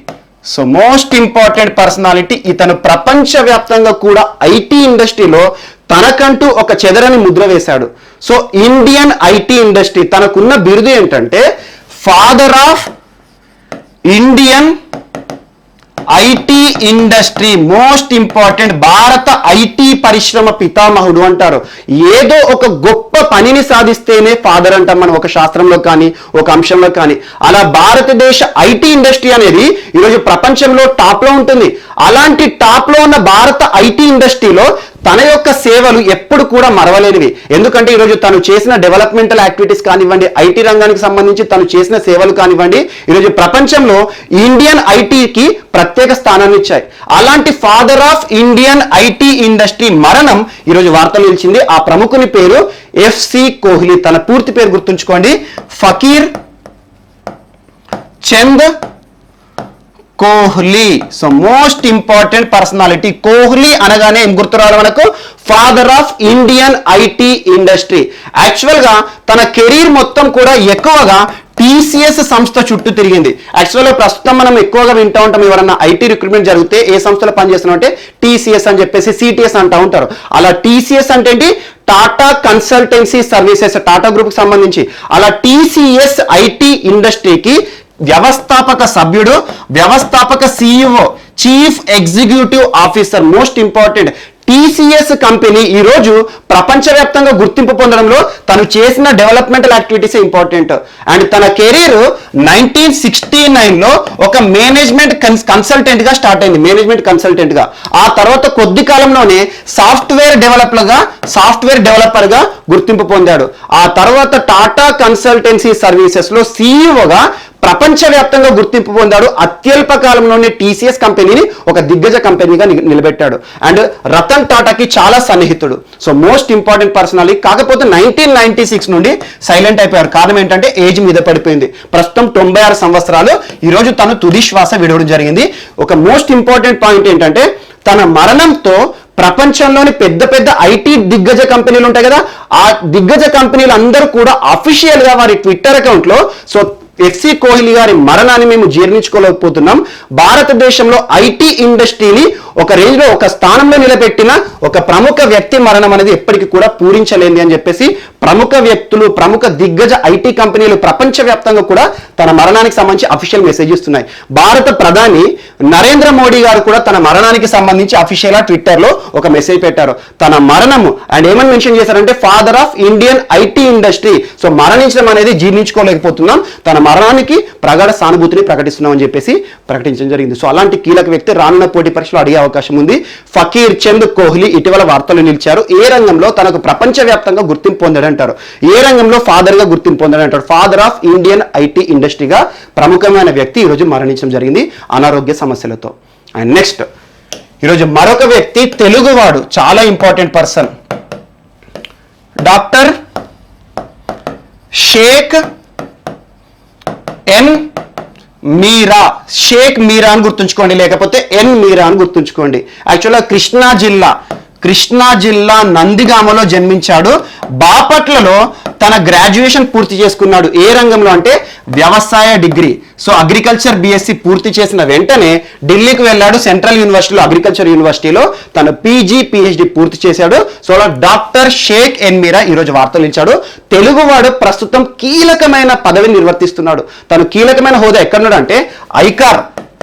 So most important personality. ఇతను ప్రపంచవ్యాప్తంగా కూడా ఐటీ ఇండస్ట్రీలో తనకంటూ ఒక చెదరని ముద్ర వేశాడు. సో ఇండియన్ ఐటీ ఇండస్ట్రీ, తనకున్న బిరుదు ఏంటంటే father of Indian IT industry. Most important, భారత ఐటీ పరిశ్రమ పితామహుడు అంటారు. ఏదో ఒక గొప్ప పనిని సాధిస్తేనే ఫాదర్ అంటాం మనం, ఒక శాస్త్రంలో కానీ ఒక అంశంలో కానీ. అలా భారతదేశ ఐటీ ఇండస్ట్రీ అనేది ఈరోజు ప్రపంచంలో టాప్ లో ఉంటుంది. అలాంటి టాప్ లో ఉన్న భారత ఐటీ ఇండస్ట్రీలో తన యొక్క సేవలు ఎప్పుడు కూడా మరవలేనివి. ఎందుకంటే ఈరోజు తను చేసిన డెవలప్మెంటల్ యాక్టివిటీస్ కానివ్వండి, ఐటీ రంగానికి సంబంధించి తను చేసిన సేవలు కానివ్వండి, ఈరోజు ప్రపంచంలో ఇండియన్ ఐటీకి ప్రత్యేక స్థానాన్ని ఇచ్చాయి. అలాంటి father of Indian IT industry మరణం ఈరోజు వార్తలు నిలిచింది. ఆ ప్రముఖుని పేరు ఎఫ్సి కోహ్లీ. తన పూర్తి పేరు గుర్తుంచుకోండి, Faqir Chand Kohli. So most important personality. Kohli అనగానే ఏం గుర్తు రావడం మనకు? Father of Indian IT industry. Actual గా తన కెరీర్ మొత్తం కూడా ఎక్కువగా టీసీఎస్ సంస్థ చుట్టూ తిరిగింది. యాక్చువల్గా ప్రస్తుతం మనం ఎక్కువగా వింటూ ఉంటాం, ఎవరన్నా ఐటీ రిక్రూట్మెంట్ జరిగితే ఏ సంస్థలో పనిచేస్తున్నాం అంటే టీసీఎస్ అని చెప్పేసి సిటిఎస్ అంటూ ఉంటారు. అలా టీసీఎస్ అంటే ఏంటి? Tata consultancy services, Tata group కి సంబంధించి. అలా టీసీఎస్ ఐటీ ఇండస్ట్రీకి వ్యవస్థాపక సభ్యుడు, వ్యవస్థాపక CEO, chief executive officer. Most important, TCS company ఈ రోజు ప్రపంచవ్యాప్తంగా గుర్తింపు పొందడంలో తను చేసిన డెవలప్మెంటల్ యాక్టివిటీస్ ఇంపార్టెంట్. అండ్ తన కెరీర్ 1969లో ఒక మేనేజ్మెంట్ కన్సల్టెంట్ గా స్టార్ట్ అయింది, మేనేజ్మెంట్ కన్సల్టెంట్ గా. ఆ తర్వాత కొద్ది కాలంలోనే సాఫ్ట్వేర్ డెవలపర్ గా గుర్తింపు పొందాడు. ఆ తర్వాత టాటా కన్సల్టెన్సీ సర్వీసెస్ లో సిఇఓగా ప్రపంచవ్యాప్తంగా గుర్తింపు పొందాడు. అత్యల్ప కాలంలోనే టీసీఎస్ కంపెనీని ఒక దిగ్గజ కంపెనీగా నిలబెట్టాడు. అండ్ రతన్ టాటాకి చాలా సన్నిహితుడు. So most important personality. కాకపోతే 1996 నుండి సైలెంట్ అయిపోయారు. కారణం ఏంటంటే ఏజ్ మీద పడిపోయింది. ప్రస్తుతం 96 సంవత్సరాలు. ఈరోజు తను తుది శ్వాస విడవడం జరిగింది. ఒక మోస్ట్ ఇంపార్టెంట్ పాయింట్ ఏంటంటే తన మరణంతో ప్రపంచంలోని పెద్ద పెద్ద ఐటీ దిగ్గజ కంపెనీలు ఉంటాయి కదా, ఆ దిగ్గజ కంపెనీలు అందరూ కూడా అఫీషియల్ గా వారి ట్విట్టర్ అకౌంట్ లో సో ఎస్సీ కోహ్లీ గారి మరణాన్ని మేము జీర్ణించుకోలేకపోతున్నాం. భారతదేశంలో ఐటీ ఇండస్ట్రీని ఒక రేంజ్ లో ఒక స్థానంలో నిలబెట్టిన ఒక ప్రముఖ వ్యక్తి మరణం అనేది ఎప్పటికీ కూడా పూరించలేంది అని చెప్పేసి ప్రముఖ వ్యక్తులు, ప్రముఖ దిగ్గజ ఐటీ కంపెనీలు ప్రపంచవ్యాప్తంగా కూడా తన మరణానికి సంబంధించి అఫీషియల్ మెసేజ్ ఇస్తున్నాయి. భారత ప్రధాని నరేంద్ర మోడీ గారు కూడా తన మరణానికి సంబంధించి అఫీషియల్ గా ట్విట్టర్ లో ఒక మెసేజ్ పెట్టారు. తన మరణము అండ్ ఏమని మెన్షన్ చేశారంటే father of Indian IT industry. So మరణించడం అనేది జీర్ణించుకోలేకపోతున్నాం, తన మరణానికి ప్రగాఢ సానుభూతిని ప్రకటిస్తున్నాం అని చెప్పేసి ప్రకటించడం జరిగింది. సో అలాంటి కీలక వ్యక్తి రానున్న పోటీ పరీక్షలో అడిగే అవకాశం ఉంది. ఫకీర్ చంద్ కోహ్లీ ఇటీవల వార్తలు నిలిచారు. ఏ రంగంలో తనకు ప్రపంచవ్యాప్తంగా గుర్తింపు పొందాడంటారు, ఏ రంగంలో ఫాదర్ గా గుర్తింపు పొందాడంటారు, ఫాదర్ ఆఫ్ ఇండియన్ ఐటీ ఇండస్ట్రీగా ప్రముఖమైన వ్యక్తి ఈరోజు మరణించడం జరిగింది అనారోగ్య సమస్యలతో. అండ్ నెక్స్ట్ ఈరోజు మరొక వ్యక్తి తెలుగువాడు, చాలా ఇంపార్టెంట్ పర్సన్, డాక్టర్ షేక్ ఎన్ మీరా. షేక్ మీరా అని గుర్తుంచుకోండి, లేకపోతే ఎన్ మీరా అని గుర్తుంచుకోండి. యాక్చువల్గా కృష్ణా జిల్లా నందిగామలో జన్మించాడు. బాపట్లలో తన గ్రాడ్యుయేషన్ పూర్తి చేసుకున్నాడు. ఏ రంగంలో అంటే వ్యవసాయ డిగ్రీ. సో అగ్రికల్చర్ బిఎస్సి పూర్తి చేసిన వెంటనే ఢిల్లీకి వెళ్ళాడు. సెంట్రల్ యూనివర్సిటీలో, అగ్రికల్చర్ యూనివర్సిటీలో తన పీజీ పిహెచ్డి పూర్తి చేశాడు. సో అలా డాక్టర్ షేక్ ఎన్ మీరా ఈరోజు వార్తలు ఇచ్చాడు. తెలుగువాడు ప్రస్తుతం కీలకమైన పదవిని నిర్వర్తిస్తున్నాడు. తను కీలకమైన హోదా ఎక్కడున్నాడు అంటే ఐకార్.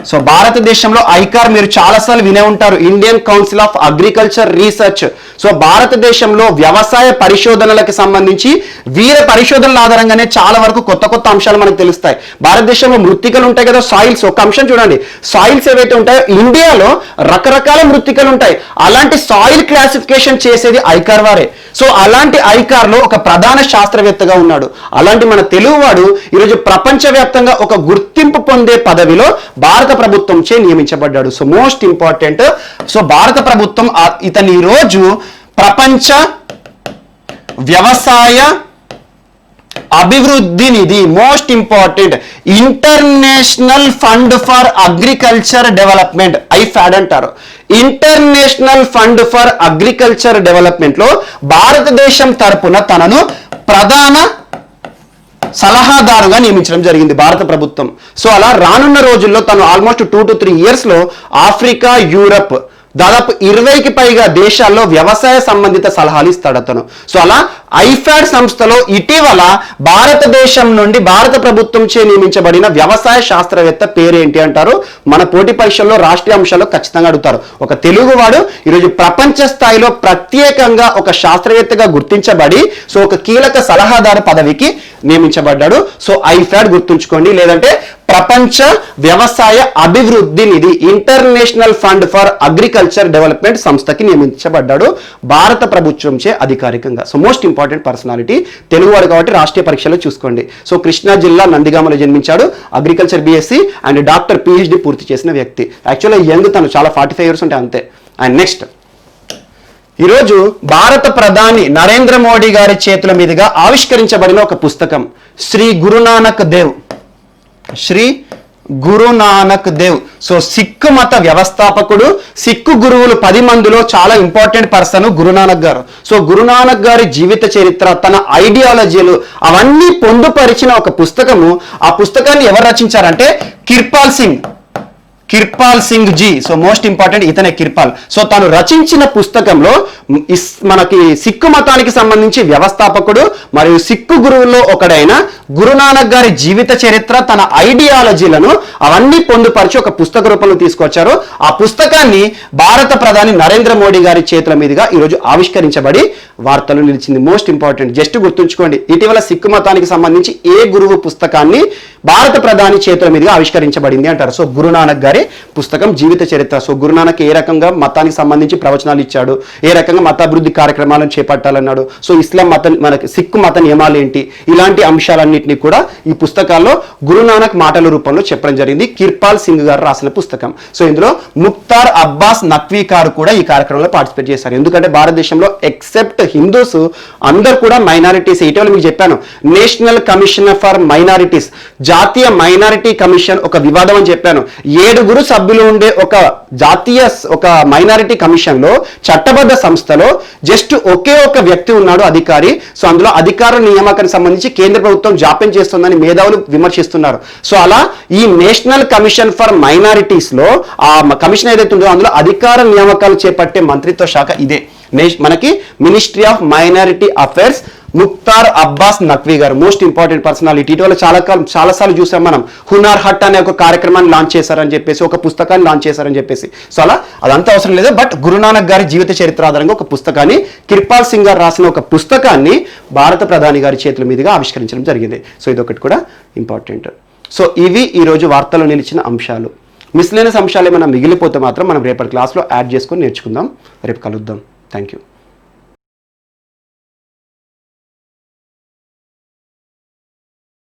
సో భారతదేశంలో ఐకార్ మీరు చాలాసార్లు వినే ఉంటారు, Indian council of agriculture research. So భారతదేశంలో వ్యవసాయ పరిశోధనలకు సంబంధించి వీర పరిశోధనల ఆధారంగానే చాలా వరకు కొత్త కొత్త అంశాలు మనకు తెలుస్తాయి. భారతదేశంలో మృత్తికలు ఉంటాయి కదా, సాయిల్స్. ఒక అంశం చూడండి, సాయిల్స్ ఏవైతే ఉంటాయో ఇండియాలో రకరకాల మృత్తికలు ఉంటాయి. అలాంటి సాయిల్ క్లాసిఫికేషన్ చేసేది ఐకార్ వారే. సో అలాంటి ఐకార్లో ఒక ప్రధాన శాస్త్రవేత్తగా ఉన్నాడు. అలాంటి మన తెలుగువాడు ఈరోజు ప్రపంచవ్యాప్తంగా ఒక గుర్తింపు పొందే పదవిలో భారత ప్రభుత్వంచే నియమించబడ్డాడు. So most important. సో భారత ప్రభుత్వం ఇతని ఈరోజు ప్రపంచ వ్యవసాయ అభివృద్ధి నిధి, most important, International Fund for Agriculture Development, IFAD అంటారు. International Fund for Agriculture Development లో భారతదేశం తరపున తనను ప్రధాన సలహాదారుగా నియమించడం జరిగింది భారత ప్రభుత్వం. సో అలా రానున్న రోజుల్లో తను ఆల్మోస్ట్ 2 to 3 years లో ఆఫ్రికా, యూరప్ దాదాపు 20కి పైగా దేశాల్లో వ్యవసాయ సంబంధిత సలహాలు ఇస్తాడు అతను. సో అలా ఐఫాడ్ సంస్థలో ఇటీవల భారతదేశం నుండి భారత ప్రభుత్వం చే నియమించబడిన వ్యవసాయ శాస్త్రవేత్త పేరేంటి అంటారు. మన పోటీ పరీక్షల్లో రాష్ట్రీయ అంశాల్లో ఖచ్చితంగా అడుగుతారు. ఒక తెలుగువాడు ఈరోజు ప్రపంచ స్థాయిలో ప్రత్యేకంగా ఒక శాస్త్రవేత్తగా గుర్తించబడి సో ఒక కీలక సలహాదారు పదవికి నియమించబడ్డాడు. సో ఐఫాడ్ గుర్తుంచుకోండి, లేదంటే ప్రపంచ వ్యవసాయ అభివృద్ధి నిధి, International Fund for Agriculture Development సంస్థకి నియమించబడ్డాడు భారత ప్రభుత్వంచే అధికారికంగా. సో మోస్ట్ ఇంపార్టెంట్ పర్సనాలిటీ, తెలుగువాడు కాబట్టి రాష్ట్రీయ పరీక్షలో చూసుకోండి. సో కృష్ణా జిల్లా నందిగామలో జన్మించాడు. Agriculture BSc and doctor PhD పూర్తి చేసిన వ్యక్తి. యాక్చువల్గా యంగ్, తను చాలా 45 years ఉంటే అంతే. అండ్ నెక్స్ట్ ఈరోజు భారత ప్రధాని నరేంద్ర మోడీ గారి చేతుల మీదుగా ఆవిష్కరించబడిన ఒక పుస్తకం శ్రీ గురునానక్ దేవ్. సో సిక్కు మత వ్యవస్థాపకుడు, సిక్కు గురువులు 10 మందిలో చాలా ఇంపార్టెంట్ పర్సన్ గురునానక్ గారు. సో గురునానక్ గారి జీవిత చరిత్ర, తన ఐడియాలజీలు అవన్నీ పొందుపరిచిన ఒక పుస్తకము. ఆ పుస్తకాన్ని ఎవరు రచించారంటే Kirpal Singh ji. So most important, ఇతనే కిర్పాల్. సో తాను రచించిన పుస్తకంలో మనకి సిక్కు మతానికి సంబంధించి వ్యవస్థాపకుడు మరియు సిక్కు గురువుల్లో ఒకడైన గురునానక్ గారి జీవిత చరిత్ర, తన ఐడియాలజీలను అవన్నీ పొందుపరిచి ఒక పుస్తక రూపంలో తీసుకొచ్చారు. ఆ పుస్తకాన్ని భారత ప్రధాని నరేంద్ర మోడీ గారి చేతుల మీదుగా ఈరోజు ఆవిష్కరించబడి వార్తలు నిలిచింది. మోస్ట్ ఇంపార్టెంట్, జస్ట్ గుర్తుంచుకోండి. ఇటీవల సిక్కు మతానికి సంబంధించి ఏ గురువు పుస్తకాన్ని భారత ప్రధాని చేతుల మీదుగా ఆవిష్కరించబడింది అంటారు. సో గురునానక్ గారి పుస్తకం జీవిత చరిత్ర. సో గురునానక్ ఏ రకంగా మతానికి సంబంధించి ప్రవచనాలు ఇచ్చాడు, ఏ రకంగా మతాభివృద్ధి కార్యక్రమాలను చేపట్టాలన్నాడు, సో ఇస్లాం మతం, మనకి సిక్కు మత నియమాలు ఏంటి, ఇలాంటి అంశాలన్నింటినీ కూడా ఈ పుస్తకాల్లో గురునానక్ మాటల రూపంలో చెప్పడం జరిగింది. కిర్పాల్ సింగ్ గారు రాసిన పుస్తకం. సో ఇందులో ముక్తార్ అబ్బాస్ నక్వీ గారు కూడా ఈ కార్యక్రమంలో పార్టిసిపేట్ చేశారు. ఎందుకంటే భారతదేశంలో ఎక్సెప్ట్ హిందూస్ అందరు కూడా మైనారిటీస్. ఇటీవల మీకు చెప్పాను, నేషనల్ కమిషన్ ఫర్ మైనారిటీస్, జాతీయ మైనారిటీ కమిషన్ ఒక వివాదం అని చెప్పాను. 7 ఏడుగురు సభ్యులు ఉండే ఒక మైనారిటీ కమిషన్లో చట్టబద్ధ సంస్థలో జస్ట్ ఒకే ఒక వ్యక్తి ఉన్నాడు అధికారి. సో అందులో అధికార నియామకానికి సంబంధించి కేంద్ర ప్రభుత్వం జాప్యం చేస్తుందని మేధావులు విమర్శిస్తున్నారు. సో అలా ఈ నేషనల్ కమిషన్ ఫర్ మైనారిటీస్ లో ఆ కమిషన్ ఏదైతే ఉందో అందులో అధికార నియామకాలు చేపట్టే మంత్రిత్వ శాఖ ఇదే. మనకి ministry of minority affairs, Mukhtar Abbas Naqvi గారు, మోస్ట్ ఇంపార్టెంట్ పర్సనాలిటీ. ఇటీవల చాలాసార్లు చూసాం మనం. హునార్ హట్ అనే ఒక కార్యక్రమాన్ని లాంచ్ చేశారని చెప్పేసి, ఒక పుస్తకాన్ని లాంచ్ చేశారని చెప్పేసి. సో అలా అదంతా అవసరం లేదు. బట్ గురునానక్ గారి జీవిత చరిత్ర ఆధారంగా ఒక పుస్తకాన్ని, కిర్పాల్ సింగ్ గారు రాసిన ఒక పుస్తకాన్ని భారత ప్రధాని గారి చేతుల మీదుగా ఆవిష్కరించడం జరిగింది. సో ఇదొకటి కూడా ఇంపార్టెంట్. సో ఇవి ఈరోజు వార్తల్లో నిలిచిన అంశాలు. మిస్లేనియస్ అంశాలు ఏమైనా మిగిలిపోతే మాత్రం మనం రేపటి క్లాస్లో యాడ్ చేసుకొని నేర్చుకుందాం. రేపు కలుద్దాం. Thank you.